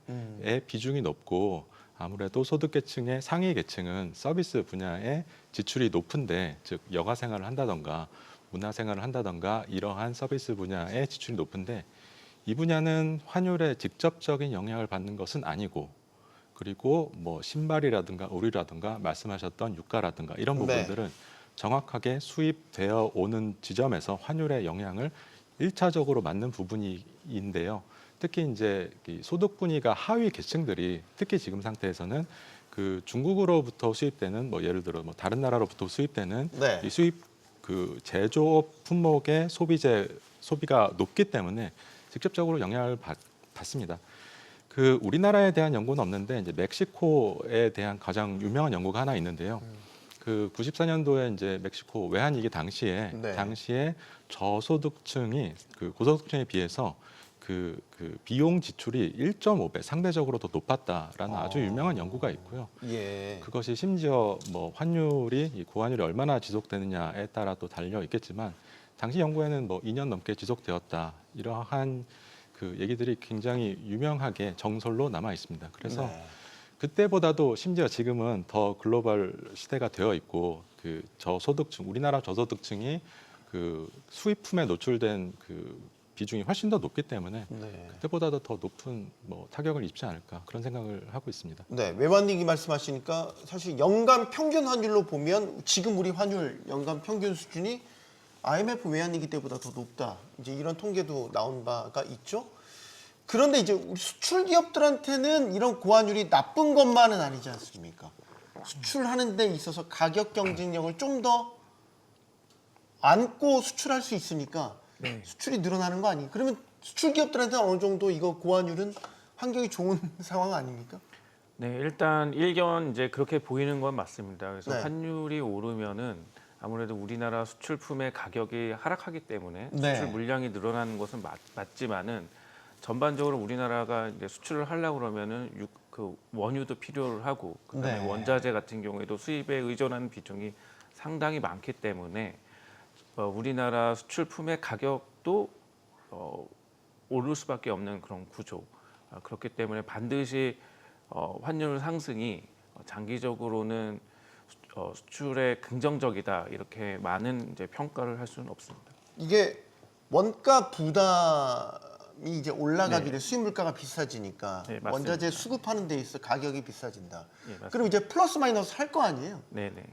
비중이 높고 아무래도 소득 계층의 상위 계층은 서비스 분야의 지출이 높은데 즉 여가 생활을 한다던가 문화 생활을 한다던가 이러한 서비스 분야의 지출이 높은데 이 분야는 환율에 직접적인 영향을 받는 것은 아니고 그리고 뭐 신발이라든가 의류라든가 말씀하셨던 유가라든가 이런 부분들은 정확하게 수입되어 오는 지점에서 환율의 영향을 1차적으로 맞는 부분인데요. 특히 이제 소득 분위기가 하위 계층들이 특히 지금 상태에서는 그 중국으로부터 수입되는 뭐 예를 들어 뭐 다른 나라로부터 수입되는 네. 이 수입 그 제조업 품목의 소비가 높기 때문에 직접적으로 영향을 받습니다. 그 우리나라에 대한 연구는 없는데 이제 멕시코에 대한 가장 유명한 연구가 하나 있는데요. 그 94년도에 이제 멕시코 외환위기 당시에 저소득층이 그 고소득층에 비해서 그 비용 지출이 1.5배 상대적으로 더 높았다라는 아주 유명한 연구가 있고요. 예. 그것이 심지어 뭐 환율이 이 고환율이 얼마나 지속되느냐에 따라 또 달려 있겠지만 당시 연구에는 뭐 2년 넘게 지속되었다 이러한 그 얘기들이 굉장히 유명하게 정설로 남아 있습니다. 그래서 그때보다도 심지어 지금은 더 글로벌 시대가 되어 있고 그 저소득층 우리나라 저소득층이 그 수입품에 노출된 그 비중이 훨씬 더 높기 때문에 그때보다도 더 높은 뭐 타격을 입지 않을까 그런 생각을 하고 있습니다. 네, 외환위기 말씀하시니까 사실 연간 평균 환율로 보면 지금 우리 환율 연간 평균 수준이 IMF 외환위기 때보다 더 높다. 이제 이런 통계도 나온 바가 있죠. 그런데 이제 우리 수출 기업들한테는 이런 고환율이 나쁜 것만은 아니지 않습니까? 수출하는 데 있어서 가격 경쟁력을 좀 더 안고 수출할 수 있으니까 수출이 늘어나는 거 아니에요? 그러면 수출 기업들한테는 어느 정도 이거 고환율은 환경이 좋은 상황 아닙니까? 네, 일단 일견 이제 그렇게 보이는 건 맞습니다. 그래서 네. 환율이 오르면은 아무래도 우리나라 수출품의 가격이 하락하기 때문에 네. 수출 물량이 늘어나는 것은 맞지만은 전반적으로 우리나라가 이제 수출을 하려고 그러면은 그 원유도 필요를 하고 그다음에 네. 원자재 같은 경우에도 수입에 의존하는 비중이 상당히 많기 때문에 우리나라 수출품의 가격도 오를 수밖에 없는 그런 구조. 그렇기 때문에 반드시 환율 상승이 장기적으로는 수출에 긍정적이다 이렇게 많은 이제 평가를 할 수는 없습니다. 이게 원가 부담이 이제 올라가기를 수입 물가가 비싸지니까 네, 맞습니다. 원자재 수급하는 데 있어 가격이 비싸진다. 예, 맞습니다. 그럼 이제 플러스 마이너스 할 거 아니에요? 네네.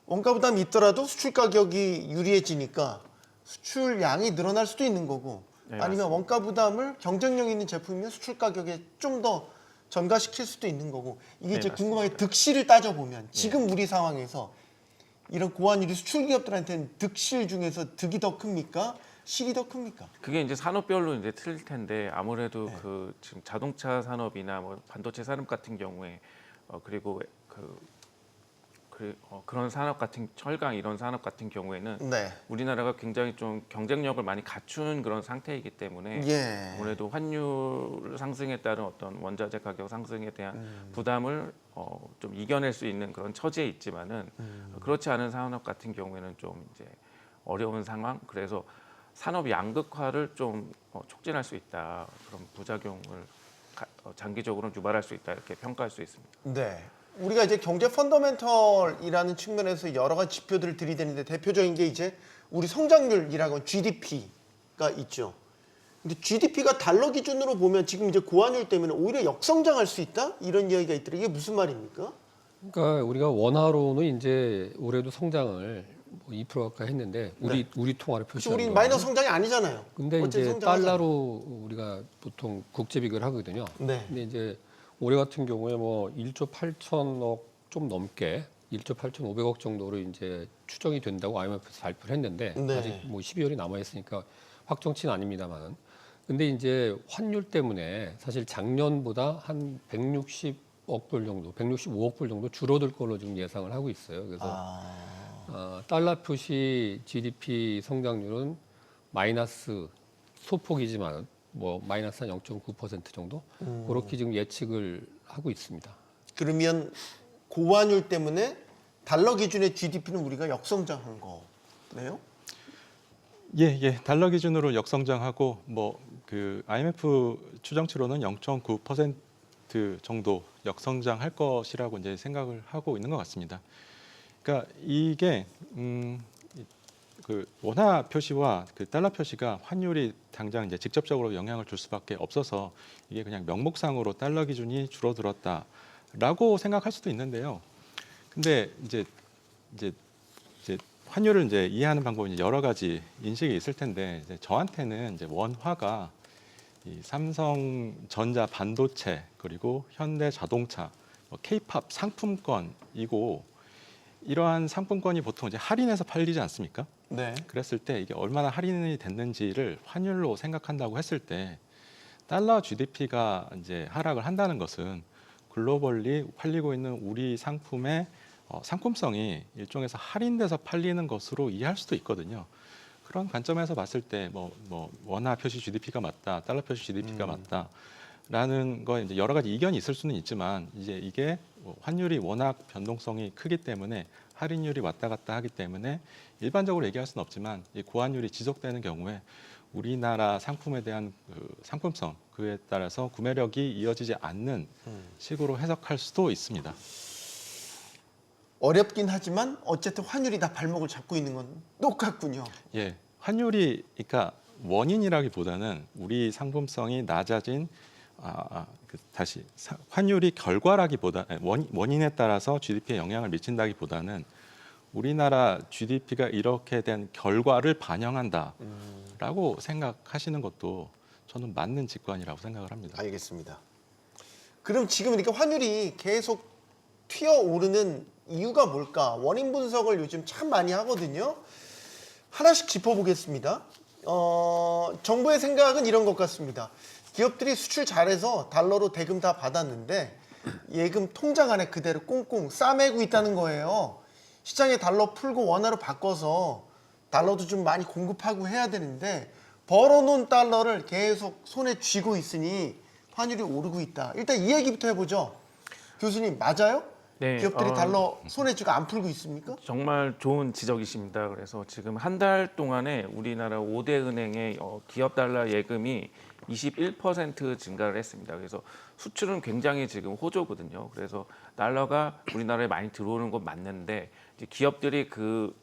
원가 부담이 있더라도 수출 가격이 유리해지니까 수출량이 늘어날 수도 있는 거고 네, 아니면 맞습니다. 원가 부담을 경쟁력 있는 제품이면 수출 가격에 좀 더 전가시킬 수도 있는 거고 이게 네, 이제 맞습니다. 궁금한 게 득실을 따져보면 지금 우리 상황에서 이런 고환율이 수출 기업들한테는 득실 중에서 득이 더 큽니까? 실이 더 큽니까? 그게 이제 산업별로 이제 틀릴 텐데 아무래도 그 지금 자동차 산업이나 뭐 반도체 산업 같은 경우에 그리고 그 그런 산업 같은 철강 이런 산업 같은 경우에는 네. 우리나라가 굉장히 좀 경쟁력을 많이 갖춘 그런 상태이기 때문에 예. 아무래도 환율 상승에 따른 어떤 원자재 가격 상승에 대한 부담을 좀 이겨낼 수 있는 그런 처지에 있지만은 그렇지 않은 산업 같은 경우에는 좀 이제 어려운 상황. 그래서 산업 양극화를 좀 촉진할 수 있다. 그런 부작용을 장기적으로 유발할 수 있다. 이렇게 평가할 수 있습니다. 네. 우리가 이제 경제 펀더멘털이라는 측면에서 여러 가지 지표들을 들이대는데 대표적인 게 이제 우리 성장률이라고 GDP가 있죠. 근데 GDP가 달러 기준으로 보면 지금 이제 고환율 때문에 오히려 역성장할 수 있다? 이런 이야기가 있더라고요. 이게 무슨 말입니까? 그러니까 우리가 원화로는 이제 올해도 성장을 뭐 2% 가까이 했는데 우리 통화를 그래서 표시하는 우리 거예요. 마이너스 성장이 아니잖아요. 근데 어쨌든 이제 성장하잖아요. 달러로 우리가 보통 국제 비교를 하거든요. 네. 근데 이제 올해 같은 경우에 뭐 1조 8천억 좀 넘게 1조 8,500억 정도로 이제 추정이 된다고 IMF에서 발표를 했는데 네. 아직 뭐 12월이 남아 있으니까 확정치는 아닙니다만은. 근데 이제 환율 때문에 사실 작년보다 한 160억 불 정도, 165억 불 정도 줄어들 걸로 지금 예상을 하고 있어요. 그래서 달러 표시 GDP 성장률은 마이너스 소폭이지만 뭐 마이너스 한 0.9% 정도 그렇게 지금 예측을 하고 있습니다. 그러면 고환율 때문에 달러 기준의 GDP는 우리가 역성장한 거네요? 예. 달러 기준으로 역성장하고 뭐 그 IMF 추정치로는 0.9% 정도 역성장할 것이라고 이제 생각을 하고 있는 것 같습니다. 그러니까 이게 그 원화 표시와 그 달러 표시가 환율이 당장 이제 직접적으로 영향을 줄 수밖에 없어서 이게 그냥 명목상으로 달러 기준이 줄어들었다라고 생각할 수도 있는데요. 근데 이제 환율을 이제 이해하는 방법이 이제 여러 가지 인식이 있을 텐데 이제 저한테는 이제 원화가 이 삼성전자 반도체 그리고 현대자동차, K-팝 상품권이고 이러한 상품권이 보통 이제 할인해서 팔리지 않습니까? 네. 그랬을 때 이게 얼마나 할인이 됐는지를 환율로 생각한다고 했을 때 달러 GDP가 이제 하락을 한다는 것은 글로벌리 팔리고 있는 우리 상품의 상품성이 일종에서 할인돼서 팔리는 것으로 이해할 수도 있거든요. 그런 관점에서 봤을 때 뭐 원화 표시 GDP가 맞다, 달러 표시 GDP가 맞다라는 거 이제 여러 가지 이견이 있을 수는 있지만 이제 이게 환율이 워낙 변동성이 크기 때문에 할인율이 왔다 갔다 하기 때문에 일반적으로 얘기할 수는 없지만 이 고환율이 지속되는 경우에 우리나라 상품에 대한 그 상품성 그에 따라서 구매력이 이어지지 않는 식으로 해석할 수도 있습니다. 어렵긴 하지만 어쨌든 환율이 다 발목을 잡고 있는 건 똑같군요. 예, 환율이 그러니까 원인이라기보다는 우리 상품성이 낮아진 환율이 결과라기보다 원인에 따라서 GDP에 영향을 미친다기보다는 우리나라 GDP가 이렇게 된 결과를 반영한다라고 생각하시는 것도 저는 맞는 직관이라고 생각을 합니다. 알겠습니다. 그럼 지금 이렇게 환율이 계속 튀어오르는 이유가 뭘까? 원인 분석을 요즘 참 많이 하거든요. 하나씩 짚어보겠습니다. 정부의 생각은 이런 것 같습니다. 기업들이 수출 잘해서 달러로 대금 다 받았는데 예금 통장 안에 그대로 꽁꽁 싸매고 있다는 거예요. 시장에 달러 풀고 원화로 바꿔서 달러도 좀 많이 공급하고 해야 되는데 벌어놓은 달러를 계속 손에 쥐고 있으니 환율이 오르고 있다. 일단 이 얘기부터 해보죠. 교수님 맞아요? 네, 기업들이 달러 손에 쥐고 안 풀고 있습니까? 정말 좋은 지적이십니다. 그래서 지금 한 달 동안에 우리나라 5대 은행의 기업 달러 예금이 21% 증가를 했습니다. 그래서 수출은 굉장히 지금 호조거든요. 그래서 달러가 우리나라에 많이 들어오는 건 맞는데 이제 기업들이 그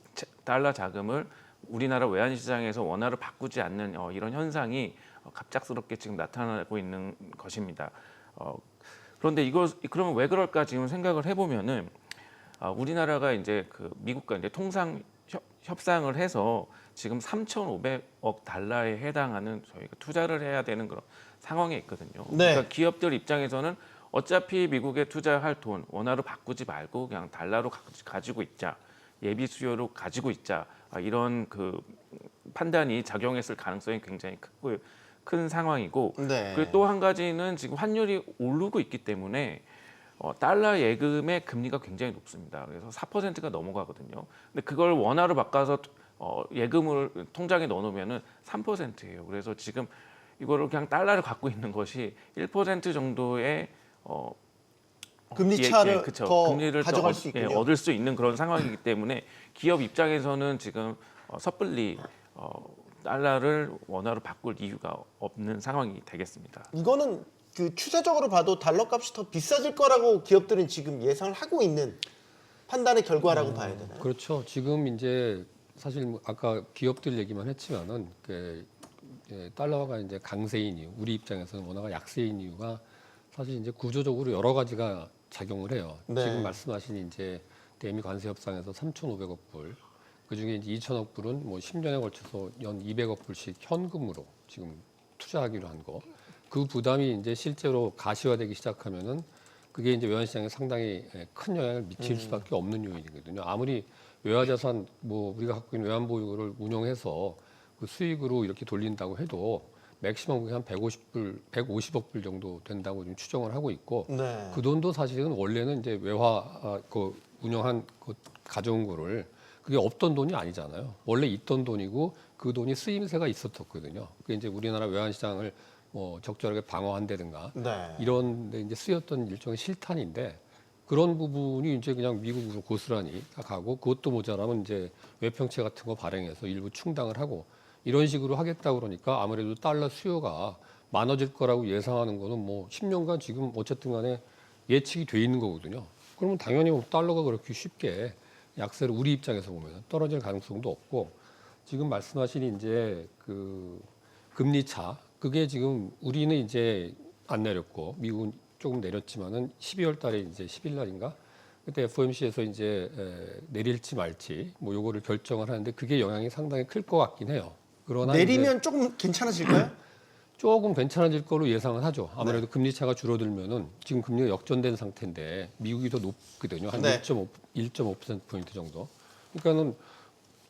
달러 자금을 우리나라 외환시장에서 원화로 바꾸지 않는 이런 현상이 갑작스럽게 지금 나타나고 있는 것입니다. 그런데 그러면 왜 그럴까 지금 생각을 해보면은 우리나라가 이제 그 미국과 이제 통상 협상을 해서 지금 3,500억 달러에 해당하는 저희가 투자를 해야 되는 그런 상황에 있거든요. 네. 그러니까 기업들 입장에서는 어차피 미국에 투자할 돈 원화로 바꾸지 말고 그냥 달러로 가지고 있자, 예비 수요로 가지고 있자 이런 그 판단이 작용했을 가능성이 굉장히 큰 상황이고 네. 그리고 또 한 가지는 지금 환율이 오르고 있기 때문에 달러 예금의 금리가 굉장히 높습니다. 그래서 4%가 넘어가거든요. 근데 그걸 원화로 바꿔서 예금을 통장에 넣어놓으면은 3%예요. 그래서 지금 이거를 그냥 달러를 갖고 있는 것이 1% 정도의 금리 차를 그쵸. 더 금리를 가져갈 더 수 있군요. 얻을 수 있는 그런 상황이기 때문에 기업 입장에서는 지금 섣불리 달러를 원화로 바꿀 이유가 없는 상황이 되겠습니다. 이거는 그 추세적으로 봐도 달러 값이 더 비싸질 거라고 기업들은 지금 예상을 하고 있는 판단의 결과라고 봐야 되나요? 그렇죠. 지금 이제 사실 뭐 아까 기업들 얘기만 했지만은 달러가 이제 강세인 이유, 우리 입장에서는 원화가 약세인 이유가 사실 이제 구조적으로 여러 가지가 작용을 해요. 네. 지금 말씀하신 이제 대미 관세 협상에서 3,500억 불, 그 중에 이제 2,000억 불은 뭐 10년에 걸쳐서 연 200억 불씩 현금으로 지금 투자하기로 한 거. 그 부담이 이제 실제로 가시화되기 시작하면은 그게 이제 외환시장에 상당히 큰 영향을 미칠 수밖에 없는 요인이거든요. 아무리 외화자산 뭐 우리가 갖고 있는 외환보유고를 운용해서 그 수익으로 이렇게 돌린다고 해도 맥시멈 한 150불, 150억 불 정도 된다고 지금 추정을 하고 있고 네. 그 돈도 사실은 원래는 이제 외화 그 운용한 그 가져온 거를 그게 없던 돈이 아니잖아요. 원래 있던 돈이고 그 돈이 쓰임새가 있었거든요. 그게 이제 우리나라 외환시장을 뭐 적절하게 방어한다든가 네. 이런 데 이제 쓰였던 일종의 실탄인데 그런 부분이 이제 그냥 미국으로 고스란히 가고 그것도 모자라면 이제 외평채 같은 거 발행해서 일부 충당을 하고 이런 식으로 하겠다 그러니까 아무래도 달러 수요가 많아질 거라고 예상하는 거는 뭐 10년간 지금 어쨌든 간에 예측이 돼 있는 거거든요. 그러면 당연히 뭐 달러가 그렇게 쉽게 약세로 우리 입장에서 보면 떨어질 가능성도 없고 지금 말씀하신 이제 그 금리 차 그게 지금 우리는 이제 안 내렸고 미국은 조금 내렸지만은 12월 달에 이제 10일 날인가 그때 FOMC에서 이제 내릴지 말지 뭐 요거를 결정을 하는데 그게 영향이 상당히 클 것 같긴 해요. 그러나 내리면 조금 괜찮아질까요? 조금 괜찮아질 거로 예상은 하죠. 아무래도 금리 차가 줄어들면은 지금 금리가 역전된 상태인데 미국이 더 높거든요. 한 네. 1.5% 정도. 그러니까는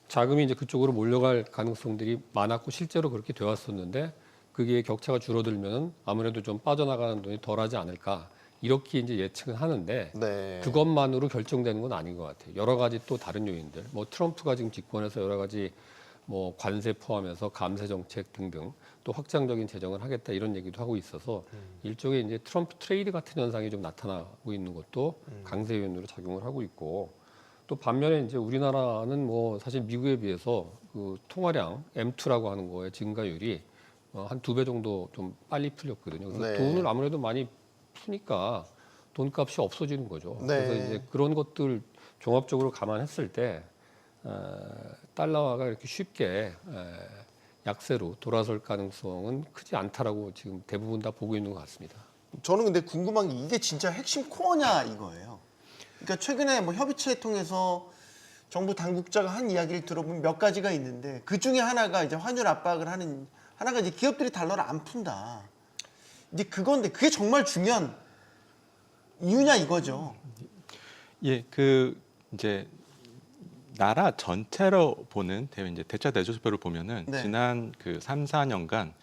자금이 이제 그쪽으로 몰려갈 가능성들이 많았고 실제로 그렇게 되었었는데 그게 격차가 줄어들면은 아무래도 좀 빠져나가는 돈이 덜하지 않을까 이렇게 이제 예측은 하는데 네. 그것만으로 결정되는 건 아닌 것 같아요. 여러 가지 또 다른 요인들, 뭐 트럼프가 지금 집권해서 여러 가지 뭐 관세 포함해서 감세 정책 등등 또 확장적인 재정을 하겠다 이런 얘기도 하고 있어서 일종의 이제 트럼프 트레이드 같은 현상이 좀 나타나고 있는 것도 강세 요인으로 작용을 하고 있고 또 반면에 이제 우리나라는 뭐 사실 미국에 비해서 그 통화량 M2라고 하는 거의 증가율이 한 2배 정도 좀 빨리 풀렸거든요. 그래서 네. 돈을 아무래도 많이 푸니까 돈값이 없어지는 거죠. 네. 그래서 이제 그런 것들 종합적으로 감안했을 때 달러화가 이렇게 쉽게 약세로 돌아설 가능성은 크지 않다라고 지금 대부분 다 보고 있는 것 같습니다. 저는 근데 궁금한 게 이게 진짜 핵심 코어냐 이거예요. 그러니까 최근에 뭐 협의체 통해서 정부 당국자가 한 이야기를 들어보면 몇 가지가 있는데 그 중에 하나가 이제 환율 압박을 하는 하나가 이제 기업들이 달러를 안 푼다. 이제 그건데 그게 정말 중요한 이유냐 이거죠. 예, 그 이제 나라 전체로 보는 이제 대차 대조표를 보면은 네. 지난 그 3, 4년간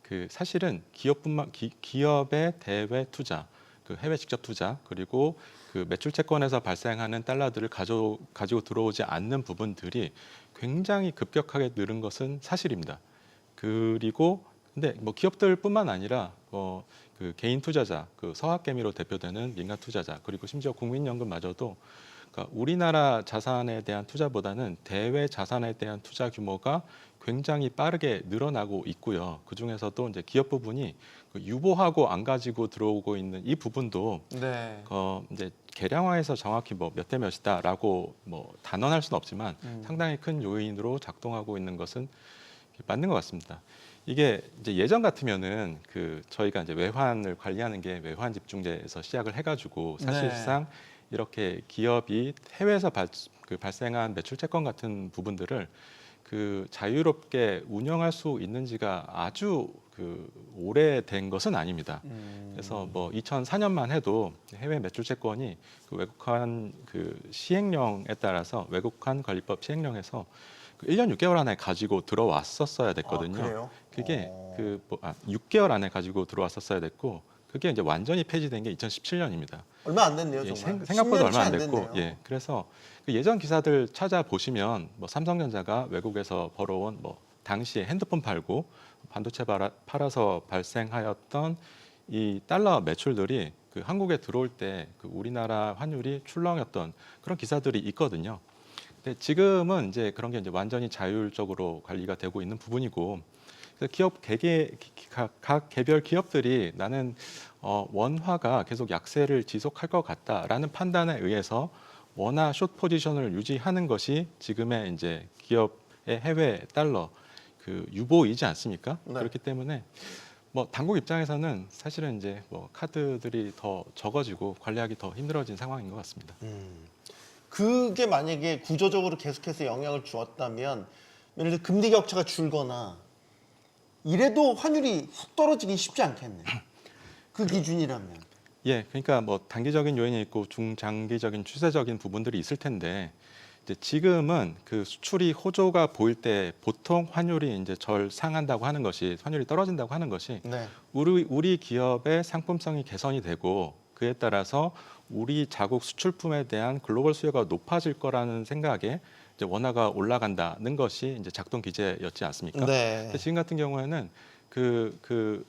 그 사실은 기업의 대외 투자, 그 해외 직접 투자 그리고 그 매출 채권에서 발생하는 달러들을 가지고 들어오지 않는 부분들이 굉장히 급격하게 늘은 것은 사실입니다. 그리고 근데 뭐 기업들뿐만 아니라 그 개인 투자자, 그 서학개미로 대표되는 민간 투자자 그리고 심지어 국민연금마저도 그러니까 우리나라 자산에 대한 투자보다는 대외 자산에 대한 투자 규모가 굉장히 빠르게 늘어나고 있고요. 그 중에서도 이제 기업 부분이 유보하고 안 가지고 들어오고 있는 이 부분도 네. 이제 계량화해서 정확히 뭐 몇 대 몇이다라고 뭐 단언할 수는 없지만 상당히 큰 요인으로 작동하고 있는 것은 맞는 것 같습니다. 이게 이제 예전 같으면은 그 저희가 이제 외환을 관리하는 게 외환 집중제에서 시작을 해가지고 사실상 이렇게 기업이 해외에서 발생한 매출 채권 같은 부분들을 그 자유롭게 운영할 수 있는지가 아주 그 오래된 것은 아닙니다. 그래서 뭐 2004년만 해도 해외 매출 채권이 그 외국환 그 시행령에 따라서 외국환 관리법 시행령에서 그 1년 6개월 안에 가지고 들어왔었어야 됐거든요. 아, 그래요? 그게 6개월 안에 가지고 들어왔었어야 됐고 그게 이제 완전히 폐지된 게 2017년입니다. 얼마 안 됐네요, 예, 정말. 생각보다 10년치 얼마 안 안 됐고, 됐네요. 예, 그래서 그 예전 기사들 찾아보시면 뭐 삼성전자가 외국에서 벌어온 뭐 당시에 핸드폰 팔고 반도체 팔아서 발생하였던 이 달러 매출들이 그 한국에 들어올 때 그 우리나라 환율이 출렁였던 그런 기사들이 있거든요. 근데 지금은 이제 그런 게 이제 완전히 자율적으로 관리가 되고 있는 부분이고, 그래서 각 개별 기업들이 나는 원화가 계속 약세를 지속할 것 같다라는 판단에 의해서 원화 숏 포지션을 유지하는 것이 지금의 이제 기업의 해외 달러 그 유보이지 않습니까? 네. 그렇기 때문에 뭐 당국 입장에서는 사실은 이제 뭐 카드들이 더 적어지고 관리하기 더 힘들어진 상황인 것 같습니다. 그게 만약에 구조적으로 계속해서 영향을 주었다면, 예를 들어 금리 격차가 줄거나 이래도 환율이 훅 떨어지긴 쉽지 않겠네. 그 기준이라면. 예, 그러니까 뭐 단기적인 요인이 있고 중장기적인 추세적인 부분들이 있을 텐데, 이제 지금은 그 수출이 호조가 보일 때 보통 환율이 이제 절상한다고 하는 것이, 환율이 떨어진다고 하는 것이 네. 우리 기업의 상품성이 개선이 되고 그에 따라서 우리 자국 수출품에 대한 글로벌 수요가 높아질 거라는 생각에 이제 원화가 올라간다는 것이 이제 작동 기제였지 않습니까? 네. 근데 지금 같은 경우에는 그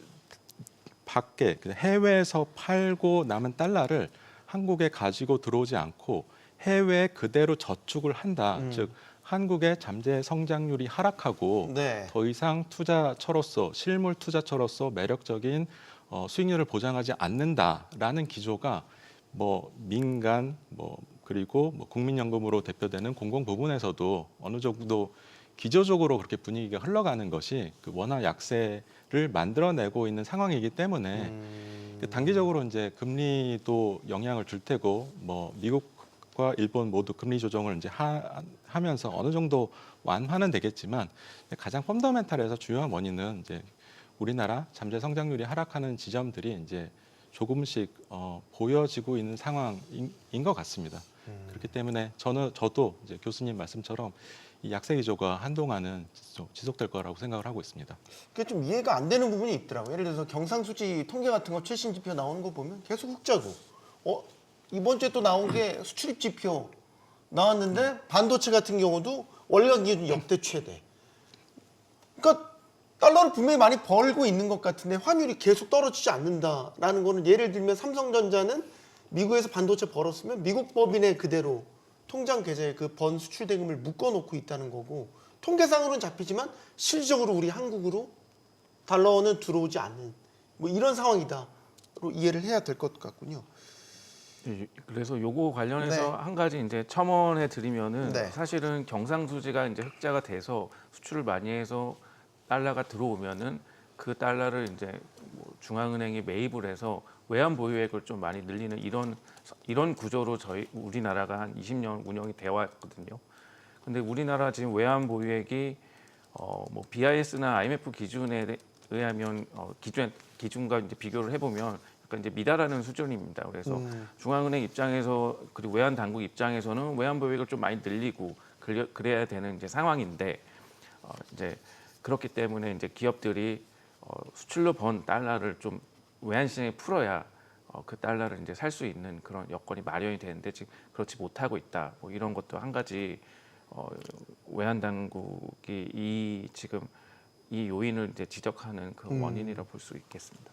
밖에 해외에서 팔고 남은 달러를 한국에 가지고 들어오지 않고 해외에 그대로 저축을 한다. 즉 한국의 잠재 성장률이 하락하고 네. 더 이상 투자처로서 실물 투자처로서 매력적인 수익률을 보장하지 않는다라는 기조가 뭐 민간 그리고 뭐 국민연금으로 대표되는 공공 부분에서도 어느 정도 기조적으로 그렇게 분위기가 흘러가는 것이 그 원화 약세를 만들어내고 있는 상황이기 때문에 그 단기적으로 이제 금리도 영향을 줄 테고 뭐 미국과 일본 모두 금리 조정을 이제 하면서 어느 정도 완화는 되겠지만 가장 펀더멘탈에서 주요한 원인은 이제 우리나라 잠재 성장률이 하락하는 지점들이 이제 조금씩 보여지고 있는 상황인 것 같습니다. 그렇기 때문에 저도 이제 교수님 말씀처럼 이 약세 기조가 한동안은 지속될 거라고 생각을 하고 있습니다. 그게 좀 이해가 안 되는 부분이 있더라고요. 예를 들어서 경상수지 통계 같은 거 최신 지표 나오는 거 보면 계속 흑자고, 이번 주에 또 나온 게 수출입 지표 나왔는데 반도체 같은 경우도 월간 기준 역대 최대. 그러니까 달러를 분명히 많이 벌고 있는 것 같은데 환율이 계속 떨어지지 않는다라는 거는, 예를 들면 삼성전자는 미국에서 반도체 벌었으면 미국 법인에 그대로 통장 계좌에 그 번 수출 대금을 묶어놓고 있다는 거고, 통계상으로는 잡히지만 실질적으로 우리 한국으로 달러는 들어오지 않는 뭐 이런 상황이다로 이해를 해야 될 것 같군요. 예, 그래서 요거 관련해서 네. 한 가지 이제 첨언해 드리면은 네. 사실은 경상수지가 이제 흑자가 돼서 수출을 많이 해서 달러가 들어오면은 그 달러를 이제 뭐 중앙은행이 매입을 해서 외환 보유액을 좀 많이 늘리는 이런 구조로 우리나라가 한 20년 운영이 되어 왔거든요. 근데 우리나라 지금 외환 보유액이 뭐 BIS나 IMF 기준에 의하면 기준과 이제 비교를 해보면 약간 이제 미달하는 수준입니다. 그래서 중앙은행 입장에서 그리고 외환 당국 입장에서는 외환 보유액을 좀 많이 늘리고 그래야 되는 이제 상황인데 이제 그렇기 때문에 이제 기업들이 수출로 번 달러를 좀 외환 시장에 풀어야 그 달러를 이제 살 수 있는 그런 여건이 마련이 되는데 지금 그렇지 못하고 있다. 뭐 이런 것도 한 가지 외환 당국이 지금 이 요인을 이제 지적하는 그 원인이라 볼 수 있겠습니다.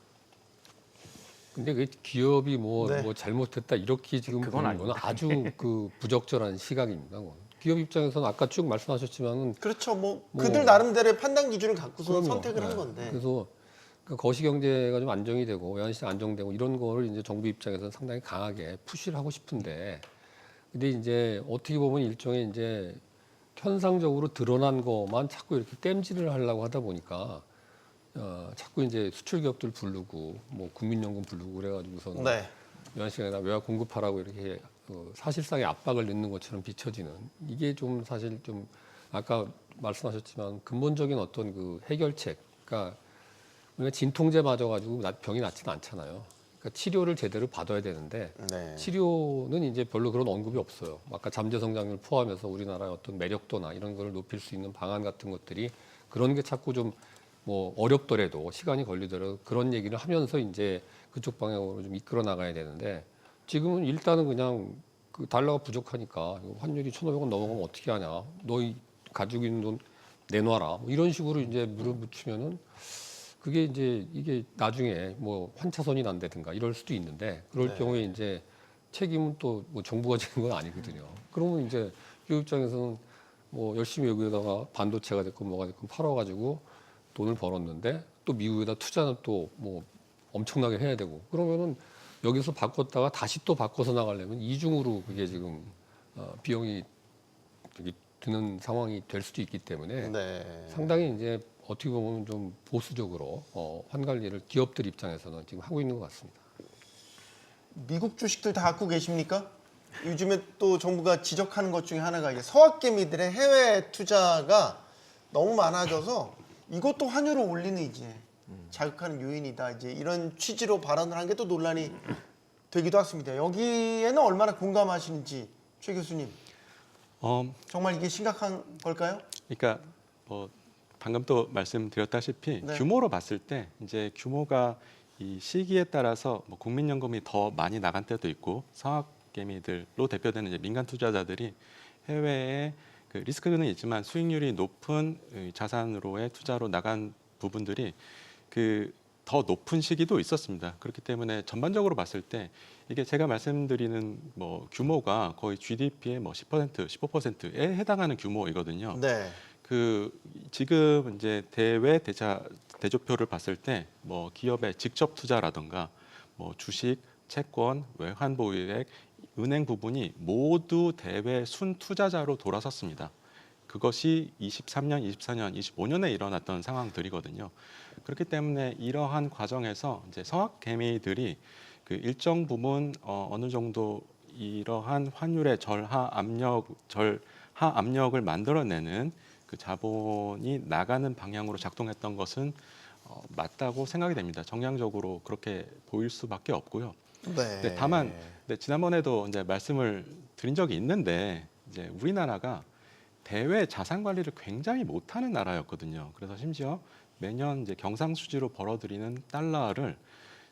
근데 그 기업이 뭐 네. 잘못했다 이렇게 지금 그건 보는 건 아닙니다. 아주 그 부적절한 시각입니다. 그건. 기업 입장에서는 아까 쭉 말씀하셨지만은 그렇죠. 뭐 그들 나름대로의 판단 기준을 갖고서 그럼요. 선택을 한 네. 건데. 그래서 그 거시 경제가 좀 안정이 되고 외환시장 안정되고 이런 거를 이제 정부 입장에서는 상당히 강하게 푸시를 하고 싶은데, 근데 이제 어떻게 보면 일종의 이제 현상적으로 드러난 것만 자꾸 이렇게 땜질을 하려고 하다 보니까 자꾸 이제 수출 기업들 부르고 뭐 국민연금 부르고 그래가지고서는 네. 외환시장에다 외화 공급하라고 이렇게 사실상의 압박을 넣는 것처럼 비춰지는, 이게 좀 사실 좀 아까 말씀하셨지만 근본적인 어떤 그 해결책, 그러니까 우리가 진통제 맞아가지고 병이 낫지는 않잖아요. 그러니까 치료를 제대로 받아야 되는데 네. 치료는 이제 별로 그런 언급이 없어요. 아까 잠재 성장률 포함해서 우리나라의 어떤 매력도나 이런 걸 높일 수 있는 방안 같은 것들이 그런 게 자꾸 좀 뭐 어렵더라도 시간이 걸리더라도 그런 얘기를 하면서 이제 그쪽 방향으로 좀 이끌어 나가야 되는데 지금은 일단은 그냥 그 달러가 부족하니까 환율이 1,500원 넘어가면 어떻게 하냐? 너희 가지고 있는 돈 내놔라. 뭐 이런 식으로 이제 물어붙이면은 그게 이제 이게 나중에 뭐 환차손이 난다든가 이럴 수도 있는데 그럴 경우에 이제 책임은 또 뭐 정부가 지는 건 아니거든요. 그러면 이제 기업 입장에서는 뭐 열심히 여기에다가 반도체가 됐건 뭐가 됐건 팔아가지고 돈을 벌었는데 또 미국에다 투자는 또 뭐 엄청나게 해야 되고 그러면은 여기서 바꿨다가 다시 또 바꿔서 나가려면 이중으로 그게 지금 비용이 되게 드는 상황이 될 수도 있기 때문에 네. 상당히 이제 어떻게 보면 좀 보수적으로 환 관리를 기업들 입장에서는 지금 하고 있는 것 같습니다. 미국 주식들 다 갖고 계십니까? 요즘에 또 정부가 지적하는 것 중에 하나가 이게 서학개미들의 해외 투자가 너무 많아져서 이것도 환율을 올리는 이제 자극하는 요인이다. 이제 이런 취지로 발언을 한 게 또 논란이 되기도 했습니다. 여기에는 얼마나 공감하시는지 최 교수님. 정말 이게 심각한 걸까요? 그러니까 뭐 방금 또 말씀드렸다시피 네. 규모로 봤을 때 이제 규모가 이 시기에 따라서 뭐 국민연금이 더 많이 나간 때도 있고 성학개미들로 대표되는 이제 민간 투자자들이 해외에 그 리스크는 있지만 수익률이 높은 자산으로의 투자로 나간 부분들이 그 더 높은 시기도 있었습니다. 그렇기 때문에 전반적으로 봤을 때 이게 제가 말씀드리는 뭐 규모가 거의 GDP의 뭐 10%, 15%에 해당하는 규모이거든요. 네. 그 지금 이제 대조표를 봤을 때 뭐 기업의 직접 투자라든가 뭐 주식, 채권, 외환 보유액, 은행 부분이 모두 대외 순 투자자로 돌아섰습니다. 그것이 23년, 24년, 25년에 일어났던 상황들이거든요. 그렇기 때문에 이러한 과정에서 이제 성학개미들이 그 일정 부분 어느 정도 이러한 환율의 절하 압력을 만들어내는 그 자본이 나가는 방향으로 작동했던 것은 맞다고 생각이 됩니다. 정량적으로 그렇게 보일 수밖에 없고요. 네. 네, 다만 지난번에도 이제 말씀을 드린 적이 있는데 이제 우리나라가 대외 자산 관리를 굉장히 못하는 나라였거든요. 그래서 심지어 매년 이제 경상수지로 벌어들이는 달러를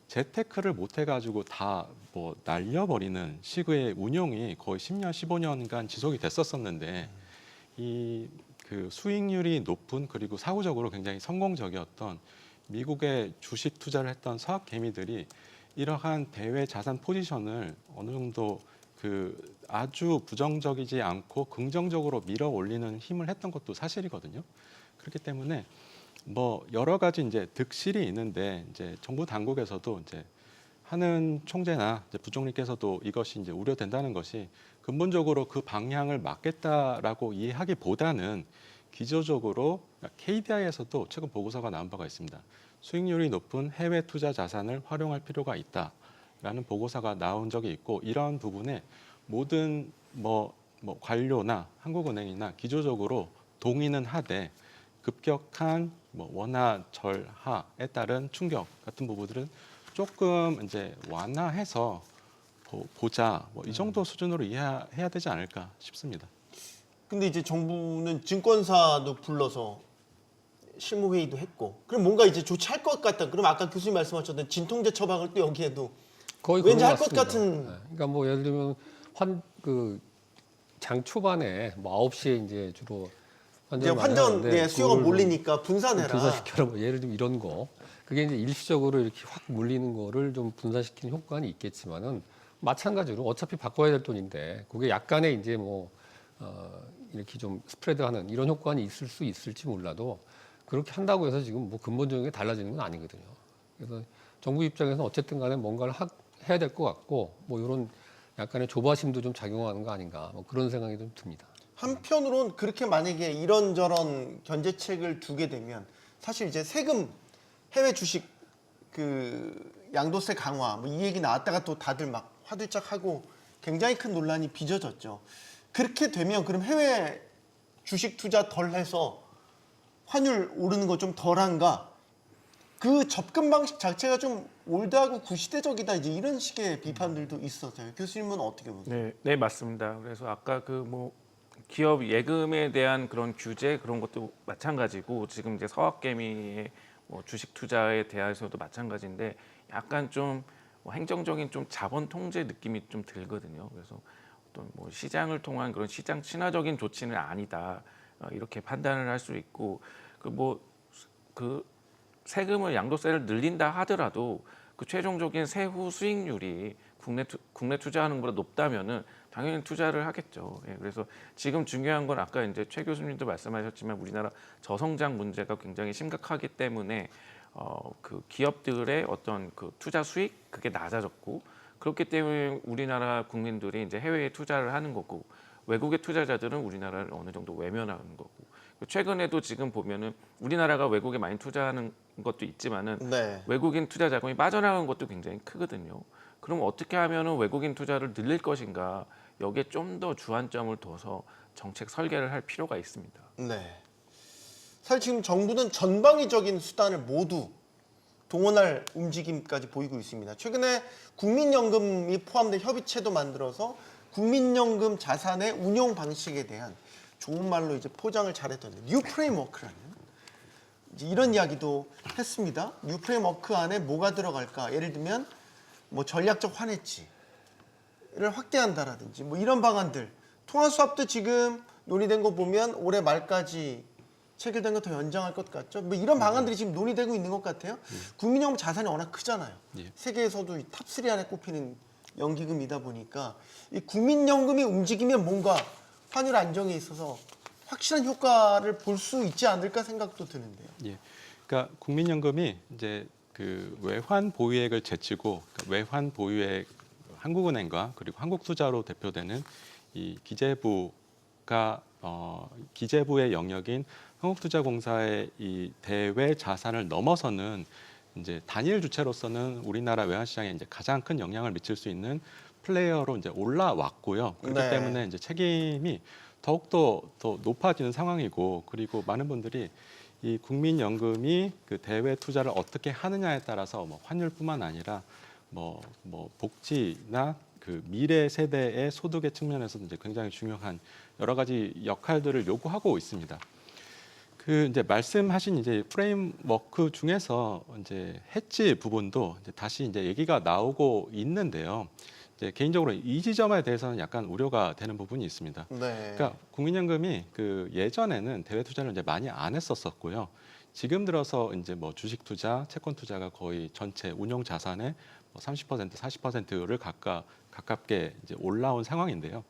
재테크를 못 해가지고 다 뭐 날려버리는 식의 운용이 거의 10년, 15년간 지속이 됐었었는데 이 그 수익률이 높은 그리고 사후적으로 굉장히 성공적이었던 미국의 주식 투자를 했던 서학개미들이 이러한 대외 자산 포지션을 어느 정도 그 아주 부정적이지 않고 긍정적으로 밀어 올리는 힘을 했던 것도 사실이거든요. 그렇기 때문에 뭐 여러 가지 이제 득실이 있는데 이제 정부 당국에서도 이제 하는 총재나 이제 부총리께서도 이것이 이제 우려된다는 것이 근본적으로 그 방향을 막겠다라고 이해하기보다는 기조적으로 KDI에서도 최근 보고서가 나온 바가 있습니다. 수익률이 높은 해외 투자 자산을 활용할 필요가 있다라는 보고서가 나온 적이 있고 이러한 부분에 모든 뭐 관료나 한국은행이나 기조적으로 동의는 하되 급격한 뭐 원화 절하에 따른 충격 같은 부분들은 조금 이제 완화해서 보자 뭐 이 정도 수준으로 이해해야 되지 않을까 싶습니다. 근데 이제 정부는 증권사도 불러서 실무회의도 했고 그럼 뭔가 이제 조치할 것 같다. 그럼 아까 교수님 말씀하셨던 진통제 처방을 또 여기에도 거의 왠지 그런 할 것 같습니다. 같은. 네. 그러니까 뭐 예를 들면 장 초반에 뭐 9시에 이제 주로 이제 환전을 많이 환전 하는데 수요가 그거를 몰리니까 분산해라. 분산시켜라 뭐 예를 들면 이런 거 그게 이제 일시적으로 이렇게 확 물리는 거를 좀 분산시키는 효과는 있겠지만은 마찬가지로 어차피 바꿔야 될 돈인데 그게 약간의 이제 뭐 이렇게 좀 스프레드하는 이런 효과는 있을 수 있을지 몰라도 그렇게 한다고 해서 지금 뭐 근본적인 게 달라지는 건 아니거든요. 그래서 정부 입장에서는 어쨌든 간에 뭔가를 해야 될 것 같고 뭐 이런 약간의 조바심도 좀 작용하는 거 아닌가 뭐 그런 생각이 좀 듭니다. 한편으론 그렇게 만약에 이런저런 견제책을 두게 되면 사실 이제 세금 해외 주식 그 양도세 강화 뭐 이 얘기 나왔다가 또 다들 막 화들짝하고 굉장히 큰 논란이 빚어졌죠. 그렇게 되면 그럼 해외 주식 투자 덜 해서 환율 오르는 거 좀 덜한가? 그 접근 방식 자체가 좀 올드하고 구시대적이다 이제 이런 식의 비판들도 있었어요. 교수님은 어떻게 보세요? 네, 맞습니다. 그래서 아까 그 뭐 기업 예금에 대한 그런 규제 그런 것도 마찬가지고 지금 이제 서학개미의 뭐 주식 투자에 대해서도 마찬가지인데 약간 좀 행정적인 좀 자본 통제 느낌이 좀 들거든요. 그래서 어떤 뭐 시장을 통한 그런 시장 친화적인 조치는 아니다 이렇게 판단을 할 수 있고 그 세금을 양도세를 늘린다 하더라도 그 최종적인 세후 수익률이 국내 투자하는 것보다 높다면은 당연히 투자를 하겠죠. 예, 그래서 지금 중요한 건 아까 이제 최 교수님도 말씀하셨지만 우리나라 저성장 문제가 굉장히 심각하기 때문에 그 기업들의 어떤 그 투자 수익 그게 낮아졌고 그렇기 때문에 우리나라 국민들이 이제 해외에 투자를 하는 거고 외국의 투자자들은 우리나라를 어느 정도 외면하는 거고 최근에도 지금 보면은 우리나라가 외국에 많이 투자하는 것도 있지만은 네. 외국인 투자 자금이 빠져나가는 것도 굉장히 크거든요. 그럼 어떻게 하면은 외국인 투자를 늘릴 것인가 여기에 좀 더 주안점을 둬서 정책 설계를 할 필요가 있습니다. 네. 사실 지금 정부는 전방위적인 수단을 모두 동원할 움직임까지 보이고 있습니다. 최근에 국민연금이 포함된 협의체도 만들어서 국민연금 자산의 운용 방식에 대한 좋은 말로 이제 포장을 잘했던 뉴 프레임워크라는 이제 이런 이야기도 했습니다. 뉴 프레임워크 안에 뭐가 들어갈까? 예를 들면 뭐 전략적 환해지를 확대한다라든지 뭐 이런 방안들. 통화 수합도 지금 논의된 거 보면 올해 말까지 체결된 거 더 연장할 것 같죠? 뭐 이런 방안들이 지금 논의되고 있는 것 같아요. 국민연금 자산이 워낙 크잖아요. 예. 세계에서도 탑3 안에 꼽히는 연기금이다 보니까 이 국민연금이 움직이면 뭔가 환율 안정에 있어서 확실한 효과를 볼 수 있지 않을까 생각도 드는데요. 예. 그러니까 국민연금이 이제 그 외환 보유액을 제치고 그러니까 외환 보유액 한국은행과 그리고 한국투자로 대표되는 이 기재부가 기재부의 영역인 한국투자공사의 이 대외 자산을 넘어서는 이제 단일 주체로서는 우리나라 외환시장에 이제 가장 큰 영향을 미칠 수 있는 플레이어로 이제 올라왔고요. 그렇기 네. 때문에 이제 책임이 더욱더 더 높아지는 상황이고 그리고 많은 분들이 이 국민연금이 그 대외 투자를 어떻게 하느냐에 따라서 뭐 환율뿐만 아니라 뭐 복지나 그 미래 세대의 소득의 측면에서도 이제 굉장히 중요한 여러 가지 역할들을 요구하고 있습니다. 그 이제 말씀하신 이제 프레임워크 중에서 이제 해지 부분도 이제 다시 이제 얘기가 나오고 있는데요. 이제 개인적으로 이 지점에 대해서는 약간 우려가 되는 부분이 있습니다. 네. 그러니까 국민연금이 그 예전에는 대외 투자를 이제 많이 안 했었었고요. 지금 들어서 이제 뭐 주식 투자, 채권 투자가 거의 전체 운용 자산의 30%, 40%를 가깝게 이제 올라온 상황인데요.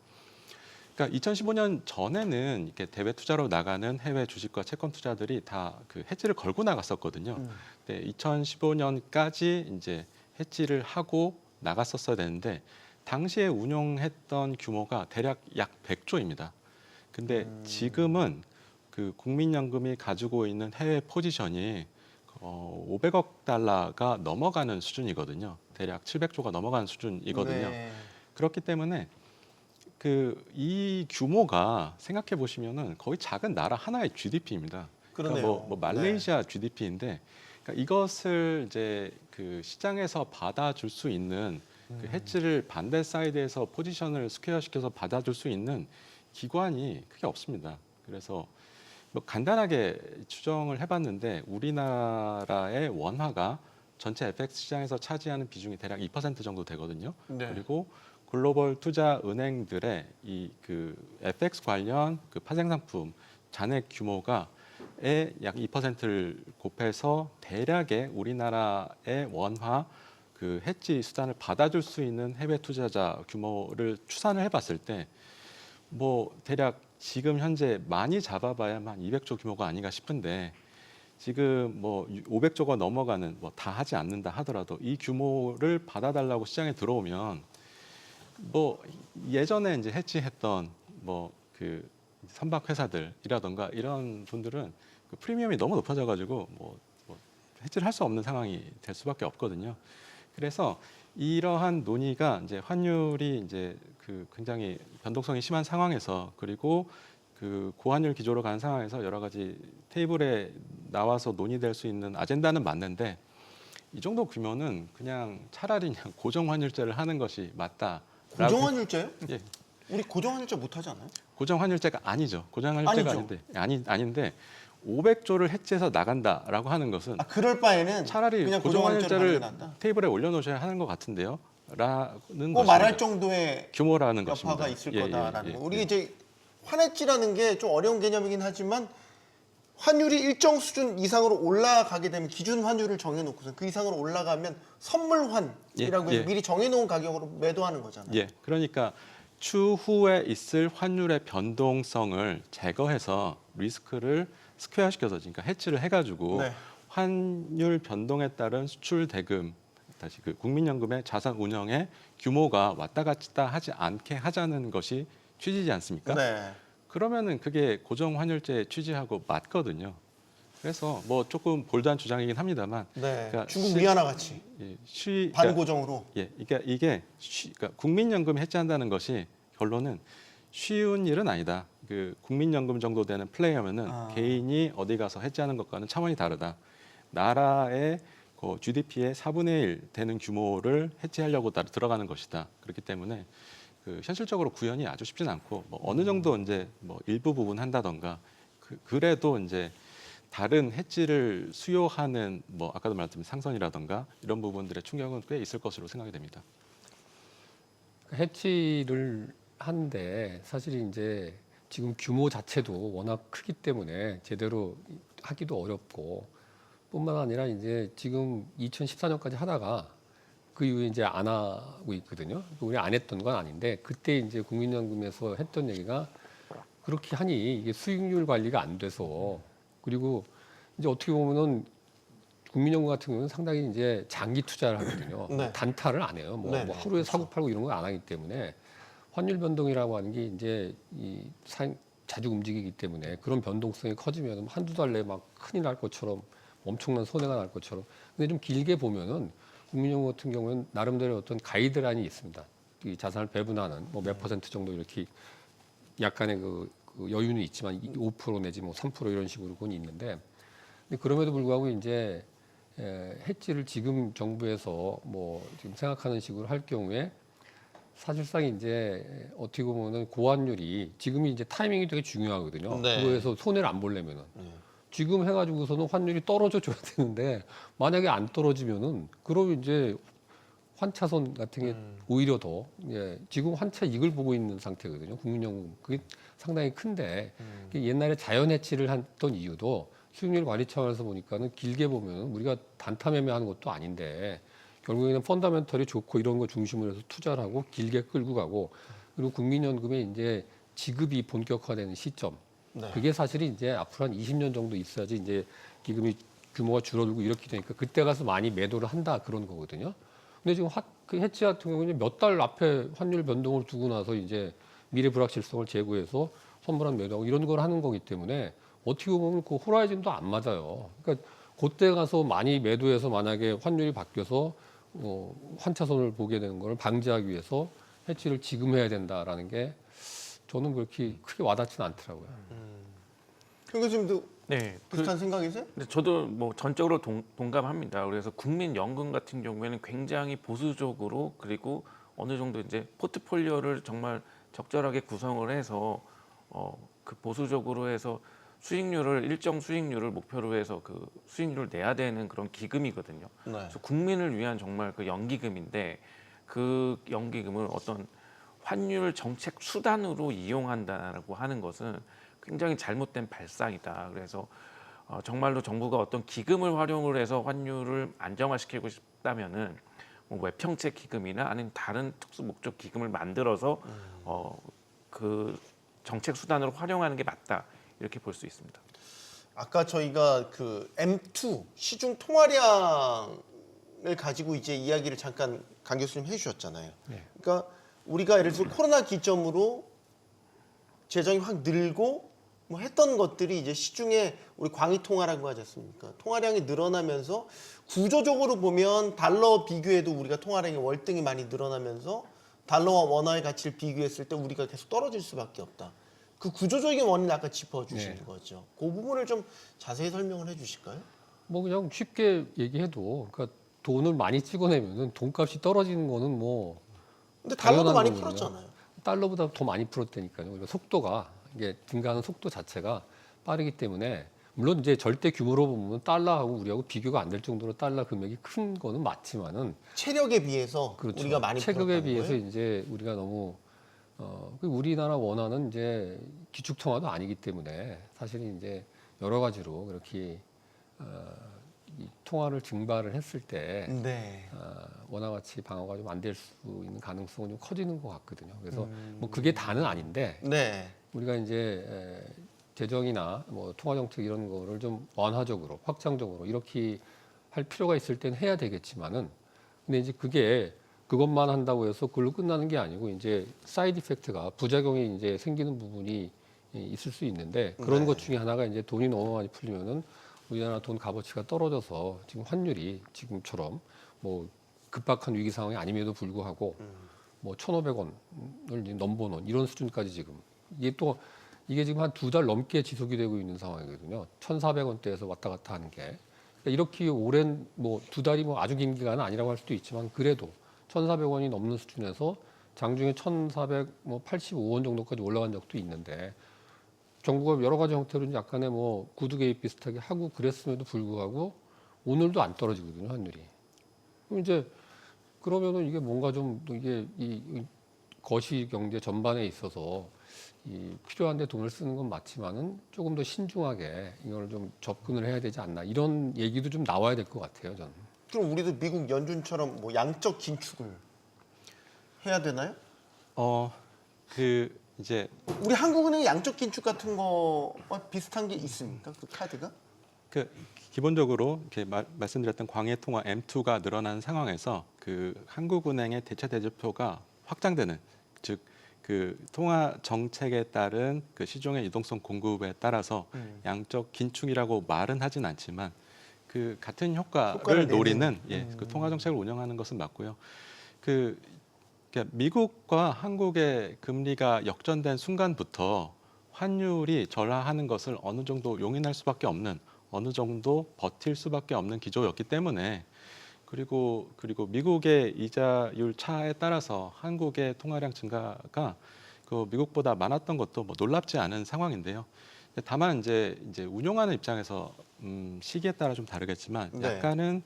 그러니까 2015년 전에는 이렇게 대외 투자로 나가는 해외 주식과 채권 투자들이 다 그 해지를 걸고 나갔었거든요. 근데 2015년까지 이제 해지를 하고 나갔었어야 되는데 당시에 운용했던 규모가 대략 약 100조입니다. 근데 지금은 그 국민연금이 가지고 있는 해외 포지션이 500억 달러가 넘어가는 수준이거든요. 대략 700조가 넘어가는 수준이거든요. 네. 그렇기 때문에 그 이 규모가 생각해 보시면은 거의 작은 나라 하나의 GDP입니다. 그러네요. 그러니까 뭐 말레이시아 GDP인데 그러니까 이것을 이제 그 시장에서 받아줄 수 있는 그 해지를 반대 사이드에서 포지션을 스퀘어시켜서 받아줄 수 있는 기관이 크게 없습니다. 그래서 뭐 간단하게 추정을 해봤는데 우리나라의 원화가 전체 FX 시장에서 차지하는 비중이 대략 2% 정도 되거든요. 네. 그리고 글로벌 투자 은행들의 이 그 FX 관련 그 파생 상품 잔액 규모가 약 2%를 곱해서 대략의 우리나라의 원화 그 해지 수단을 받아줄 수 있는 해외 투자자 규모를 추산을 해봤을 때 뭐 대략 지금 현재 많이 잡아봐야만 200조 규모가 아닌가 싶은데 지금 뭐 500조가 넘어가는 뭐 다 하지 않는다 하더라도 이 규모를 받아달라고 시장에 들어오면 뭐 예전에 이제 해지했던 뭐 그 선박 회사들이라던가 이런 분들은 그 프리미엄이 너무 높아져가지고 뭐 해지를 할 수 없는 상황이 될 수밖에 없거든요. 그래서 이러한 논의가 이제 환율이 이제 그 굉장히 변동성이 심한 상황에서 그리고 그 고환율 기조로 가는 상황에서 여러 가지 테이블에 나와서 논의될 수 있는 아젠다는 맞는데 이 정도 규모는 그냥 차라리 그냥 고정환율제를 하는 것이 맞다. 고정환율제요? 예. 우리 고정환율제 못 하지 않아요? 고정환율제가 아니죠. 고정환율제가 아니죠. 아닌데 500조를 해지해서 나간다라고 하는 것은 아, 그럴 바에는 차라리 그냥 고정환율제를 고정환율제를 받는 게 낫다. 테이블에 올려놓으셔야 하는 것 같은데요. 라는 뭐 것입니다. 말할 정도의 규모라는 여파가 것입니다. 있을 예, 거다라는 예, 거. 예, 우리가 예. 이제 환해지라는 게 좀 어려운 개념이긴 하지만 환율이 일정 수준 이상으로 올라가게 되면 기준 환율을 정해놓고서 그 이상으로 올라가면 선물환이라고 해서 예. 미리 정해놓은 가격으로 매도하는 거잖아요. 예, 그러니까 추후에 있을 환율의 변동성을 제거해서 리스크를 스퀘어시켜서 그러니까 해치를 해가지고 네. 환율 변동에 따른 수출 대금 다시 그 국민연금의 자산 운영의 규모가 왔다 갔다 하지 않게 하자는 것이 취지지 않습니까? 네. 그러면은 그게 고정 환율제 취지하고 맞거든요. 그래서 뭐 조금 볼드한 주장이긴 합니다만, 네. 그러니까 중국 위안화 같이 그러니까 반고정으로. 예, 그러니까 그러니까 국민연금 해지한다는 것이 결론은 쉬운 일은 아니다. 그 국민연금 정도 되는 플레이어면은 개인이 어디 가서 해지하는 것과는 차원이 다르다. 나라의 그 GDP의 4분의 1 되는 규모를 해지하려고 들어가는 것이다. 그렇기 때문에 그 현실적으로 구현이 아주 쉽진 않고 뭐 어느 정도 이제 뭐 일부 부분 한다던가 그래도 이제 다른 해지를 수요하는 뭐 아까도 말했지만 상선이라던가 이런 부분들의 충격은 꽤 있을 것으로 생각이 됩니다. 해치를 하는데 사실 이제 지금 규모 자체도 워낙 크기 때문에 제대로 하기도 어렵고 뿐만 아니라 이제 지금 2014년까지 하다가 그 이후에 이제 안 하고 있거든요. 우리 안 했던 건 아닌데 그때 이제 국민연금에서 했던 얘기가 그렇게 하니 이게 수익률 관리가 안 돼서 그리고 이제 어떻게 보면은 국민연금 같은 경우는 상당히 이제 장기 투자를 하거든요. 네. 단타를 안 해요. 뭐 네, 하루에 사고 팔고 이런 거 안 하기 때문에 환율 변동이라고 하는 게 이제 자주 움직이기 때문에 그런 변동성이 커지면 한두 달 내에 막 큰일 날 것처럼 엄청난 손해가 날 것처럼. 근데 좀 길게 보면은 국민연금 같은 경우는 나름대로 어떤 가이드라인이 있습니다. 이 자산을 배분하는 뭐 몇 퍼센트 정도 이렇게 약간의 그 여유는 있지만 5% 내지 뭐 3% 이런 식으로 그건 있는데 근데 그럼에도 불구하고 이제 해지를 지금 정부에서 뭐 지금 생각하는 식으로 할 경우에 사실상 이제 어떻게 보면은 고환율이 지금이 이제 타이밍이 되게 중요하거든요. 네. 그거에서 손해를 안 보려면은 지금 해가지고서는 환율이 떨어져 줘야 되는데 만약에 안 떨어지면은 그럼 이제 환차손 같은 게 오히려 더 지금 환차 이익을 보고 있는 상태거든요. 국민연금 그게 상당히 큰데 옛날에 자연 해치를 했던 이유도 수익률 관리 차원에서 보니까는 길게 보면 우리가 단타 매매하는 것도 아닌데 결국에는 펀더멘털이 좋고 이런 거 중심으로 해서 투자를 하고 길게 끌고 가고 그리고 국민연금의 이제 지급이 본격화되는 시점 네. 그게 사실이 이제 앞으로 한 20년 정도 있어야지 이제 기금이 규모가 줄어들고 이렇게 되니까 그때 가서 많이 매도를 한다 그런 거거든요. 근데 지금 그 해치 같은 경우는 몇 달 앞에 환율 변동을 두고 나서 이제 미래 불확실성을 제고해서 선물한 매도하고 이런 걸 하는 거기 때문에 어떻게 보면 그 호라이즌도 안 맞아요. 그러니까 그때 가서 많이 매도해서 만약에 환율이 바뀌어서 환차손을 보게 되는 걸 방지하기 위해서 해치를 지금 해야 된다라는 게 저는 그렇게 크게 와닿지는 않더라고요. 그 교수님도 네, 비슷한 생각이세요? 근데 저도 뭐 전적으로 동감합니다. 그래서 국민연금 같은 경우에는 굉장히 보수적으로 그리고 어느 정도 이제 포트폴리오를 정말 적절하게 구성을 해서 그 보수적으로 해서 일정 수익률을 목표로 해서 그 수익률을 내야 되는 그런 기금이거든요. 네. 그래서 국민을 위한 정말 그 연기금인데 그 연기금을 어떤 환율 정책 수단으로 이용한다라고 하는 것은 굉장히 잘못된 발상이다. 그래서 정말로 정부가 어떤 기금을 활용을 해서 환율을 안정화시키고 싶다면은 뭐 외평채 기금이나 아니면 다른 특수 목적 기금을 만들어서 그 정책 수단으로 활용하는 게 맞다. 이렇게 볼 수 있습니다. 아까 저희가 그 M2 시중 통화량을 가지고 이제 이야기를 잠깐 강 교수님 해주셨잖아요. 네. 그러니까 우리가 예를 들어 코로나 기점으로 재정이 확 늘고 뭐 했던 것들이 이제 시중에 우리 광의 통화라고 하지 않습니까? 통화량이 늘어나면서 구조적으로 보면 달러 비교해도 우리가 통화량이 월등히 많이 늘어나면서 달러와 원화의 가치를 비교했을 때 우리가 계속 떨어질 수밖에 없다. 그 구조적인 원인을 아까 짚어주신 네. 거죠. 그 부분을 좀 자세히 설명을 해주실까요? 뭐 그냥 쉽게 얘기해도 그러니까 돈을 많이 찍어내면은 돈값이 떨어지는 거는 뭐 근데 달러도 당연한 많이 거거든요. 풀었잖아요. 달러보다 더 많이 풀었다니까요. 그리고 속도가 이게 증가하는 속도 자체가 빠르기 때문에 물론 이제 절대 규모로 보면 달러하고 우리하고 비교가 안 될 정도로 달러 금액이 큰 거는 맞지만은 체력에 비해서 그렇죠. 우리가 많이 체급에 풀었다는 비해서 거예요? 이제 우리가 너무 우리나라 원화는 이제 기축 통화도 아니기 때문에 사실은 이제 여러 가지로 그렇게 이 통화를 증발을 했을 때 네. 원화 가치 방어가 좀 안 될 수 있는 가능성은 좀 커지는 것 같거든요. 그래서 뭐 그게 다는 아닌데 네. 우리가 이제 재정이나 뭐 통화 정책 이런 거를 좀 완화적으로 확장적으로 이렇게 할 필요가 있을 때는 해야 되겠지만은 근데 이제 그것만 한다고 해서 그걸로 끝나는 게 아니고 이제 사이드 이펙트가 부작용이 이제 생기는 부분이 있을 수 있는데 그런 네. 것 중에 하나가 이제 돈이 너무 많이 풀리면은 우리나라 돈 값어치가 떨어져서 지금 환율이 지금처럼 뭐 급박한 위기 상황이 아님에도 불구하고 뭐 1,500원을 넘보는 이런 수준까지 지금 이게 지금 한 2달 넘게 지속이 되고 있는 상황이거든요. 1,400원대에서 왔다 갔다 하는 게. 그러니까 이렇게 오랜 뭐 2달이 뭐 아주 긴 기간은 아니라고 할 수도 있지만 그래도 1,400원이 넘는 수준에서 장중에 1,485원 정도까지 올라간 적도 있는데 정부가 여러 가지 형태로 약간의 뭐 구두 개입 비슷하게 하고 그랬음에도 불구하고 오늘도 안 떨어지거든요, 환율이. 그럼 이제 그러면은 이게 뭔가 좀 이게 이 거시 경제 전반에 있어서 필요한데 돈을 쓰는 건 맞지만은 조금 더 신중하게 이걸 좀 접근을 해야 되지 않나 이런 얘기도 좀 나와야 될 것 같아요, 저는. 그럼 우리도 미국 연준처럼 뭐 양적 긴축을 해야 되나요? 이제 우리 한국은행 양적 긴축 같은 거와 비슷한 게 있습니까? 그 카드가? 기본적으로 이렇게 말씀드렸던 광해 통화 M2가 늘어난 상황에서 그 한국은행의 대체 대조표가 확장되는 즉 그 통화 정책에 따른 그 시중의 유동성 공급에 따라서 양적 긴축이라고 말은 하진 않지만 그 같은 효과를 효과를 노리는 내는. 그 통화 정책을 운영하는 것은 맞고요. 그러니까 미국과 한국의 금리가 역전된 순간부터 환율이 절하하는 것을 어느 정도 용인할 수밖에 없는 어느 정도 버틸 수밖에 없는 기조였기 때문에 그리고 미국의 이자율 차에 따라서 한국의 통화량 증가가 그 미국보다 많았던 것도 뭐 놀랍지 않은 상황인데요. 다만 이제 운용하는 입장에서 시기에 따라 좀 다르겠지만 네. 약간은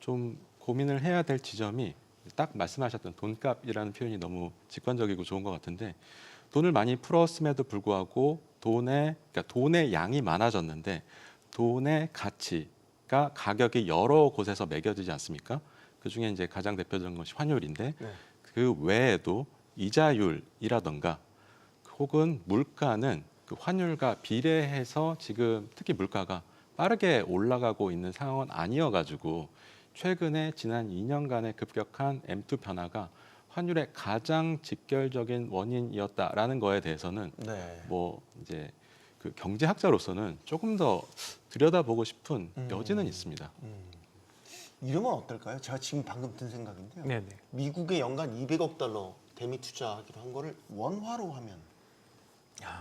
좀 고민을 해야 될 지점이 딱 말씀하셨던 돈값이라는 표현이 너무 직관적이고 좋은 것 같은데 돈을 많이 풀었음에도 불구하고 돈의 양이 많아졌는데 돈의 가치가 가격이 여러 곳에서 매겨지지 않습니까? 그 중에 이제 가장 대표적인 것이 환율인데 네. 그 외에도 이자율이라던가 혹은 물가는 그 환율과 비례해서 지금 특히 물가가 빠르게 올라가고 있는 상황은 아니어가지고 최근에 지난 2년간의 급격한 M2 변화가 환율의 가장 직결적인 원인이었다라는 거에 대해서는 네. 뭐 이제 그 경제학자로서는 조금 더 들여다보고 싶은 여지는 있습니다. 이러면 어떨까요? 제가 지금 방금 든 생각인데요. 네네. 미국에 연간 200억 달러 대미 투자하기로 한 거를 원화로 하면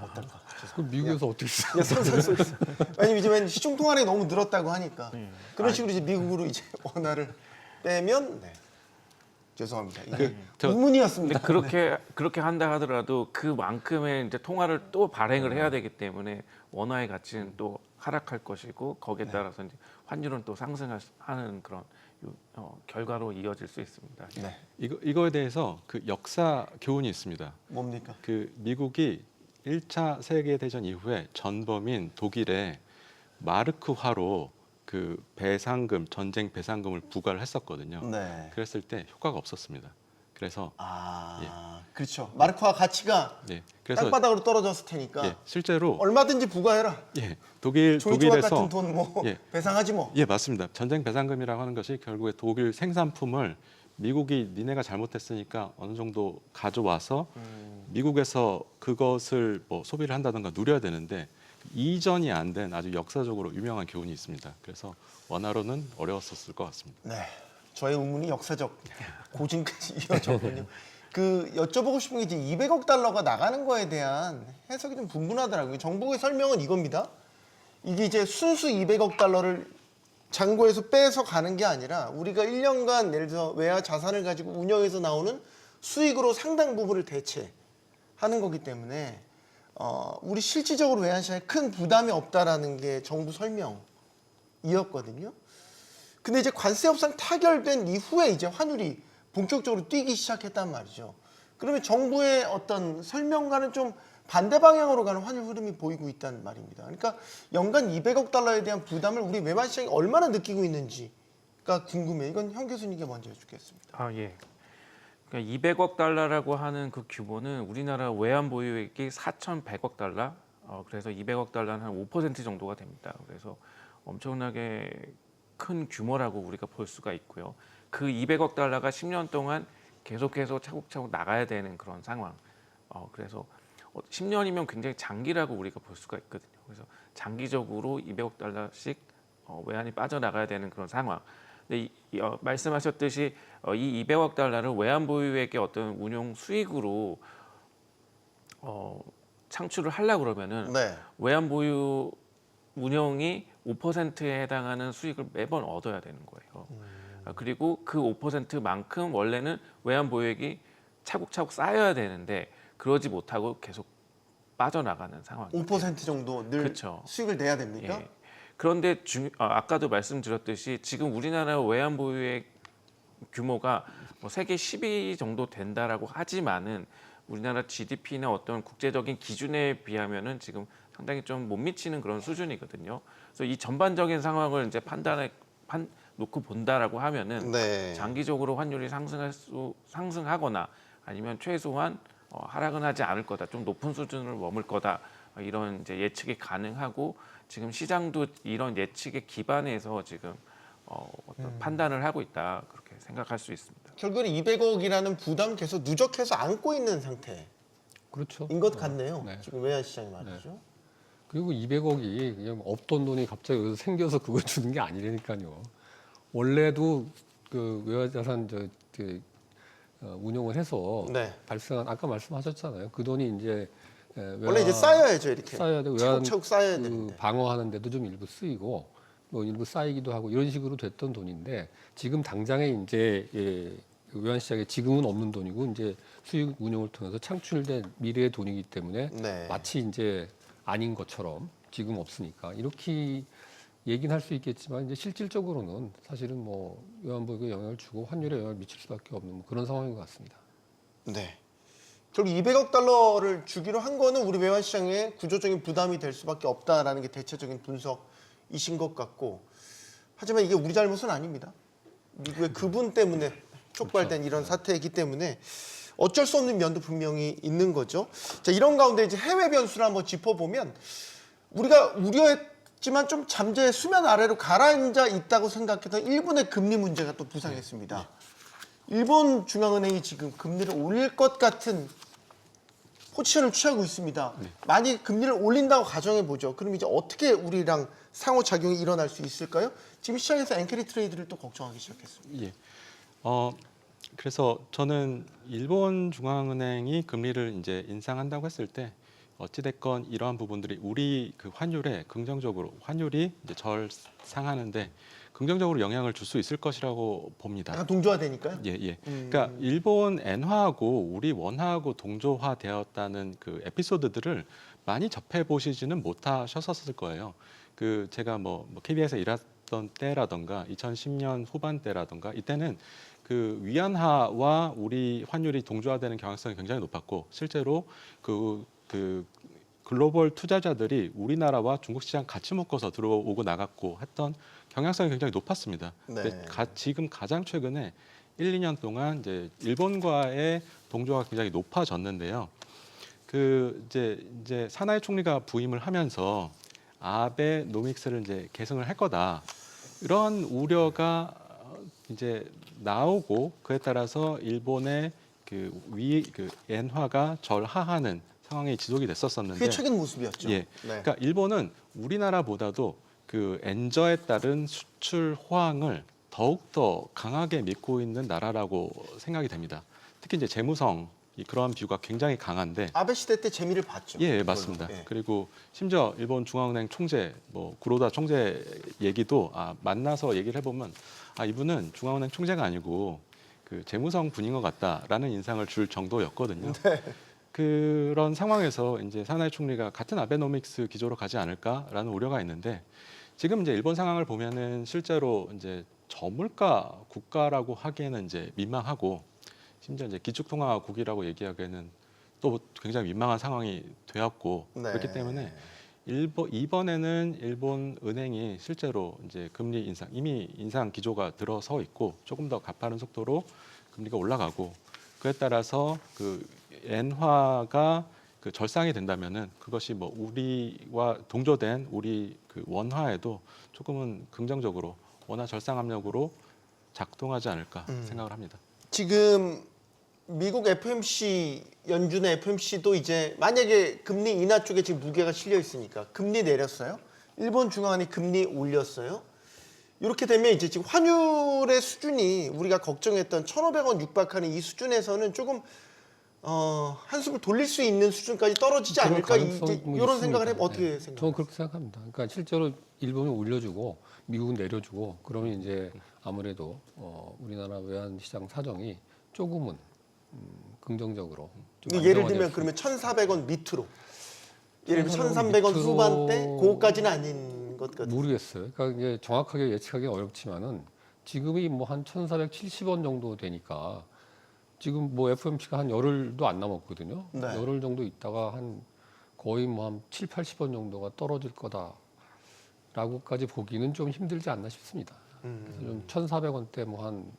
어떨까? 그럼 미국에서 어떻게 써? 그냥 상상 속에서. 왜냐면 이제 시중 통화량이 너무 늘었다고 하니까 그런 식으로 이제 미국으로 이제 원화를 빼면 죄송합니다. 이게 의문이었습니다. 근데 그렇게 한다 하더라도 그만큼의 이제 통화를 또 발행을 해야 되기 때문에 원화의 가치는 또 하락할 것이고 거기에 따라서 이제 환율은 또 상승하는 그런 결과로 이어질 수 있습니다. 네. 이거에 대해서 그 역사 교훈이 있습니다. 뭡니까? 그 미국이 1차 세계 대전 이후에 전범인 독일에 마르크화로 그 배상금 전쟁 배상금을 부과를 했었거든요. 네. 그랬을 때 효과가 없었습니다. 그래서 그렇죠. 마르크화 가치가 그래서 땅바닥으로 떨어졌을 테니까 실제로 얼마든지 부과해라. 독일에서 같은 돈 뭐 배상하지 뭐. 맞습니다. 전쟁 배상금이라고 하는 것이 결국에 독일 생산품을 미국이 니네가 잘못했으니까 어느 정도 가져와서 미국에서 그것을 뭐 소비를 한다든가 누려야 되는데 이전이 안 된 아주 역사적으로 유명한 교훈이 있습니다. 그래서 원화로는 어려웠었을 것 같습니다. 네, 저의 의문이 역사적 고증까지 이어졌군요. 그 여쭤보고 싶은 게 이제 200억 달러가 나가는 거에 대한 해석이 좀 분분하더라고요. 정부의 설명은 이겁니다. 이게 이제 순수 200억 달러를 잔고에서 빼서 가는 게 아니라 우리가 1년간 예를 들어 외화 자산을 가지고 운영해서 나오는 수익으로 상당 부분을 대체하는 거기 때문에 우리 실질적으로 외환시장에 큰 부담이 없다라는 게 정부 설명이었거든요. 근데 이제 관세 협상 타결된 이후에 이제 환율이 본격적으로 뛰기 시작했단 말이죠. 그러면 정부의 어떤 설명과는 좀 반대 방향으로 가는 환율 흐름이 보이고 있다는 말입니다. 그러니까 연간 200억 달러에 대한 부담을 우리 외환시장이 얼마나 느끼고 있는지가 궁금해요. 이건 현 교수님께 먼저 여쭙겠습니다. 아, 예. 그러니까 200억 달러라고 하는 그 규모는 우리나라 외환 보유액이 4,100억 달러. 그래서 200억 달러는 한 5% 정도가 됩니다. 그래서 엄청나게 큰 규모라고 우리가 볼 수가 있고요. 그 200억 달러가 10년 동안 계속해서 차곡차곡 나가야 되는 그런 상황. 그래서 10년이면 굉장히 장기라고 우리가 볼 수가 있거든요. 그래서 장기적으로 200억 달러씩 외환이 빠져나가야 되는 그런 상황. 근데 말씀하셨듯이 이 200억 달러를 외환 보유액의 어떤 운용 수익으로 창출을 하려고 그러면은 네. 외환 보유 운영이 5%에 해당하는 수익을 매번 얻어야 되는 거예요. 그리고 그 5%만큼 원래는 외환 보유액이 차곡차곡 쌓여야 되는데 그러지 못하고 계속 빠져나가는 상황이에요. 5% 정도 늘 그쵸. 수익을 내야 됩니까? 예. 그런데 아까도 말씀드렸듯이 지금 우리나라 외환 보유액 규모가 뭐 세계 10위 정도 된다라고 하지만은 우리나라 GDP나 어떤 국제적인 기준에 비하면은 지금 상당히 좀 못 미치는 그런 수준이거든요. 그래서 이 전반적인 상황을 이제 놓고 본다라고 하면은 네. 장기적으로 환율이 상승하거나 아니면 최소한 하락은 하지 않을 거다. 좀 높은 수준을 머물 거다. 이런 이제 예측이 가능하고 지금 시장도 이런 예측에 기반해서 지금 어떤 판단을 하고 있다. 그렇게 생각할 수 있습니다. 결국은 200억이라는 부담 계속 누적해서 안고 있는 상태인 그렇죠. 것 같네요. 네. 지금 외환시장이 말이죠. 그리고 200억이 그냥 없던 돈이 갑자기 여기서 생겨서 그걸 주는 게 아니라니까요. 원래도 그 외화자산 운용을 해서 네. 발생한 아까 말씀하셨잖아요. 그 돈이 이제 원래 이제 쌓여야죠, 이렇게. 쌓여야 되고 외환 차곡차곡 쌓여야 그 되는데. 방어하는 데도 좀 일부 쓰이고 뭐 일부 쌓이기도 하고 이런 식으로 됐던 돈인데 지금 당장에 이제 외환 시장에 지금은 없는 돈이고 이제 수익 운용을 통해서 창출된 미래의 돈이기 때문에 네. 마치 이제 아닌 것처럼 지금 없으니까 이렇게 얘기는 할 수 있겠지만 이제 실질적으로는 사실은 뭐 외환보유에 영향을 주고 환율에 영향을 미칠 수밖에 없는 뭐 그런 상황인 것 같습니다. 네. 결국 200억 달러를 주기로 한 거는 우리 외환시장에 구조적인 부담이 될 수밖에 없다라는 게 대체적인 분석이신 것 같고, 하지만 이게 우리 잘못은 아닙니다. 미국의 그분 때문에 촉발된 이런 사태이기 때문에 어쩔 수 없는 면도 분명히 있는 거죠. 자, 이런 가운데 이제 해외 변수를 한번 짚어보면 우리가 우려했지만 좀 잠재 수면 아래로 가라앉아 있다고 생각했던 일본의 금리 문제가 또 부상했습니다. 일본 중앙은행이 지금 금리를 올릴 것 같은 포지션을 취하고 있습니다. 많이 금리를 올린다고 가정해 보죠. 그럼 이제 어떻게 우리랑 상호작용이 일어날 수 있을까요? 지금 시장에서 엔캐리 트레이드를 또 걱정하기 시작했습니다. 예. 그래서 저는 일본 중앙은행이 금리를 이제 인상한다고 했을 때 어찌됐건 이러한 부분들이 우리 그 환율에 긍정적으로 환율이 이제 절상하는데 긍정적으로 영향을 줄 수 있을 것이라고 봅니다. 약간 동조화되니까요. 예, 예. 그러니까 일본 엔화하고 우리 원화하고 동조화되었다는 그 에피소드들을 많이 접해 보시지는 못하셨었을 거예요. 그 제가 뭐 KBS에 일했던 때라던가 2010년 후반때라던가 이때는 그 위안화와 우리 환율이 동조화되는 경향성이 굉장히 높았고 실제로 그 글로벌 투자자들이 우리나라와 중국 시장 같이 묶어서 들어오고 나갔고 했던 경향성이 굉장히 높았습니다. 네. 근데 지금 가장 최근에 1, 2년 동안 이제 일본과의 동조가 굉장히 높아졌는데요. 그 이제 사나이 총리가 부임을 하면서 아베 노믹스를 이제 계승을 할 거다. 이런 우려가 이제 나오고 그에 따라서 일본의 그 엔화가 절하하는 상황이 지속이 됐었었는데 그게 최근 모습이었죠. 예. 네. 그러니까 일본은 우리나라보다도 그 엔저에 따른 수출 호황을 더욱더 강하게 믿고 있는 나라라고 생각이 됩니다. 특히 이제 재무성 그러한 뷰가 굉장히 강한데 아베 시대 때 재미를 봤죠. 예, 그걸로. 맞습니다. 예. 그리고 심지어 일본 중앙은행 총재 구로다 총재 얘기도 만나서 얘기를 해보면 이분은 중앙은행 총재가 아니고 그 재무성 분인 것 같다라는 인상을 줄 정도였거든요. 네. 그런 상황에서 이제 사나이 총리가 같은 아베노믹스 기조로 가지 않을까라는 우려가 있는데 지금 이제 일본 상황을 보면은 실제로 이제 저물가 국가라고 하기에는 이제 민망하고 심지어 이제 기축통화국이라고 얘기하기에는 또 굉장히 민망한 상황이 되었고 네. 그렇기 때문에 이번에는 일본 은행이 실제로 이제 금리 인상 이미 인상 기조가 들어서 있고 조금 더 가파른 속도로 금리가 올라가고 그에 따라서 그 엔화가 그 절상이 된다면은 그것이 뭐 우리와 동조된 우리 그 원화에도 조금은 긍정적으로 원화 절상 압력으로 작동하지 않을까 생각을 합니다. 지금 미국 FMC 연준의 FMC도 이제 만약에 금리 인하 쪽에 지금 무게가 실려 있으니까 금리 내렸어요. 일본 중앙은행이 금리 올렸어요. 이렇게 되면 이제 지금 환율의 수준이 우리가 걱정했던 1,500원 육박하는 이 수준에서는 조금 한숨을 돌릴 수 있는 수준까지 떨어지지 그럴 않을까 가능성이 뭐 이런 있습니다. 생각을 해보면 어떻게 네. 생각하세요? 저는 그렇게 생각합니다. 그러니까 실제로 일본은 올려주고 미국은 내려주고 그러면 이제 아무래도 우리나라 외환시장 사정이 조금은 긍정적으로 좀 예를 안정화될 들면 수 그러면 1,400원 밑으로 예를 들면 1,400원 1,300원 밑으로 후반대 그거까지는 아닌 것 같아요. 모르겠어요. 그러니까 이게 정확하게 예측하기 어렵지만은 지금이 뭐 한 1,470원 정도 되니까 지금 뭐 FMC가 한 열흘도 안 남았거든요. 네. 열흘 정도 있다가 한 거의 뭐 한 7, 80원 정도가 떨어질 거다라고까지 보기는 좀 힘들지 않나 싶습니다. 그래서 좀 1,400원대 뭐 한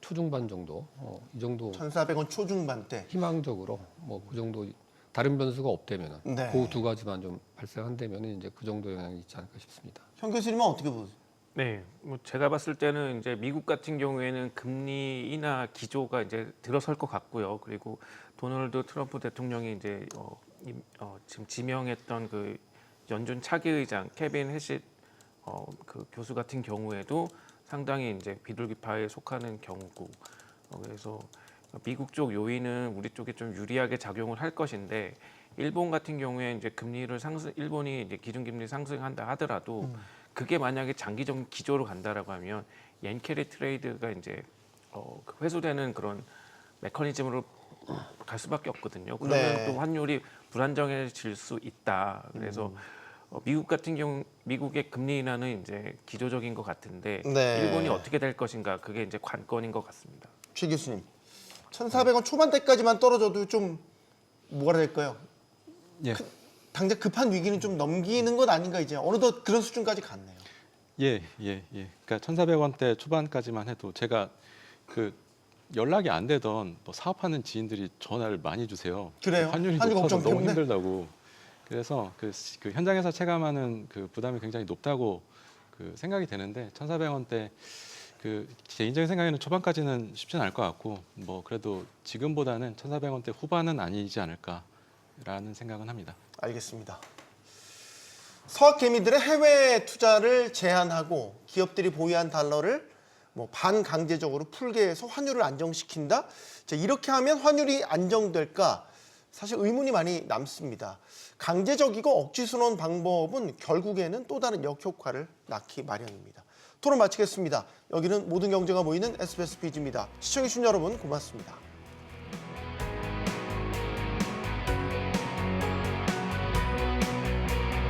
초중반 정도 이 정도 1,400원 초중반대. 희망적으로 뭐 그 정도 다른 변수가 없다면은 네. 그 두 가지만 좀 발생한다면은 이제 그 정도 영향이 있지 않을까 싶습니다. 현 교수님은 어떻게 보세요? 네, 뭐 제가 봤을 때는 이제 미국 같은 경우에는 금리 인하 기조가 이제 들어설 것 같고요. 그리고 도널드 트럼프 대통령이 이제 지금 지명했던 그 연준 차기 의장 케빈 해시 그 교수 같은 경우에도 상당히 이제 비둘기파에 속하는 경우고 그래서 미국 쪽 요인은 우리 쪽에 좀 유리하게 작용을 할 것인데 일본 같은 경우에 이제 금리를 일본이 이제 기준금리 상승한다 하더라도 그게 만약에 장기적 기조로 간다라고 하면 옌캐리 트레이드가 이제 그 회수되는 그런 메커니즘으로 갈 수밖에 없거든요. 그러면 네. 또 환율이 불안정해질 수 있다. 그래서 미국 같은 경우 미국의 금리 인하는 이제 기조적인 것 같은데 네. 일본이 어떻게 될 것인가 그게 이제 관건인 것 같습니다. 최 교수님, 1,400원 초반대까지만 떨어져도 좀 뭐가 될까요? 예. 당장 급한 위기는 좀 넘기는 것 아닌가 이제 어느덧 그런 수준까지 갔네요. 예. 그러니까 1,400원대 초반까지만 해도 제가 그 연락이 안 되던 뭐 사업하는 지인들이 전화를 많이 주세요. 그래요? 환율이 환율 높아서 걱정 너무 때문에? 힘들다고. 그래서 그 현장에서 체감하는 그 부담이 굉장히 높다고 그 생각이 되는데 1,400원대 그 개인적인 생각에는 초반까지는 쉽지는 않을 것 같고 뭐 그래도 지금보다는 1,400원대 후반은 아니지 않을까라는 생각은 합니다. 알겠습니다. 서학 개미들의 해외 투자를 제한하고 기업들이 보유한 달러를 뭐 반강제적으로 풀게 해서 환율을 안정시킨다. 자, 이렇게 하면 환율이 안정될까? 사실 의문이 많이 남습니다. 강제적이고 억지 순환 방법은 결국에는 또 다른 역효과를 낳기 마련입니다. 토론 마치겠습니다. 여기는 모든 경제가 모이는 SBS 비즈입니다. 시청해주신 여러분 고맙습니다.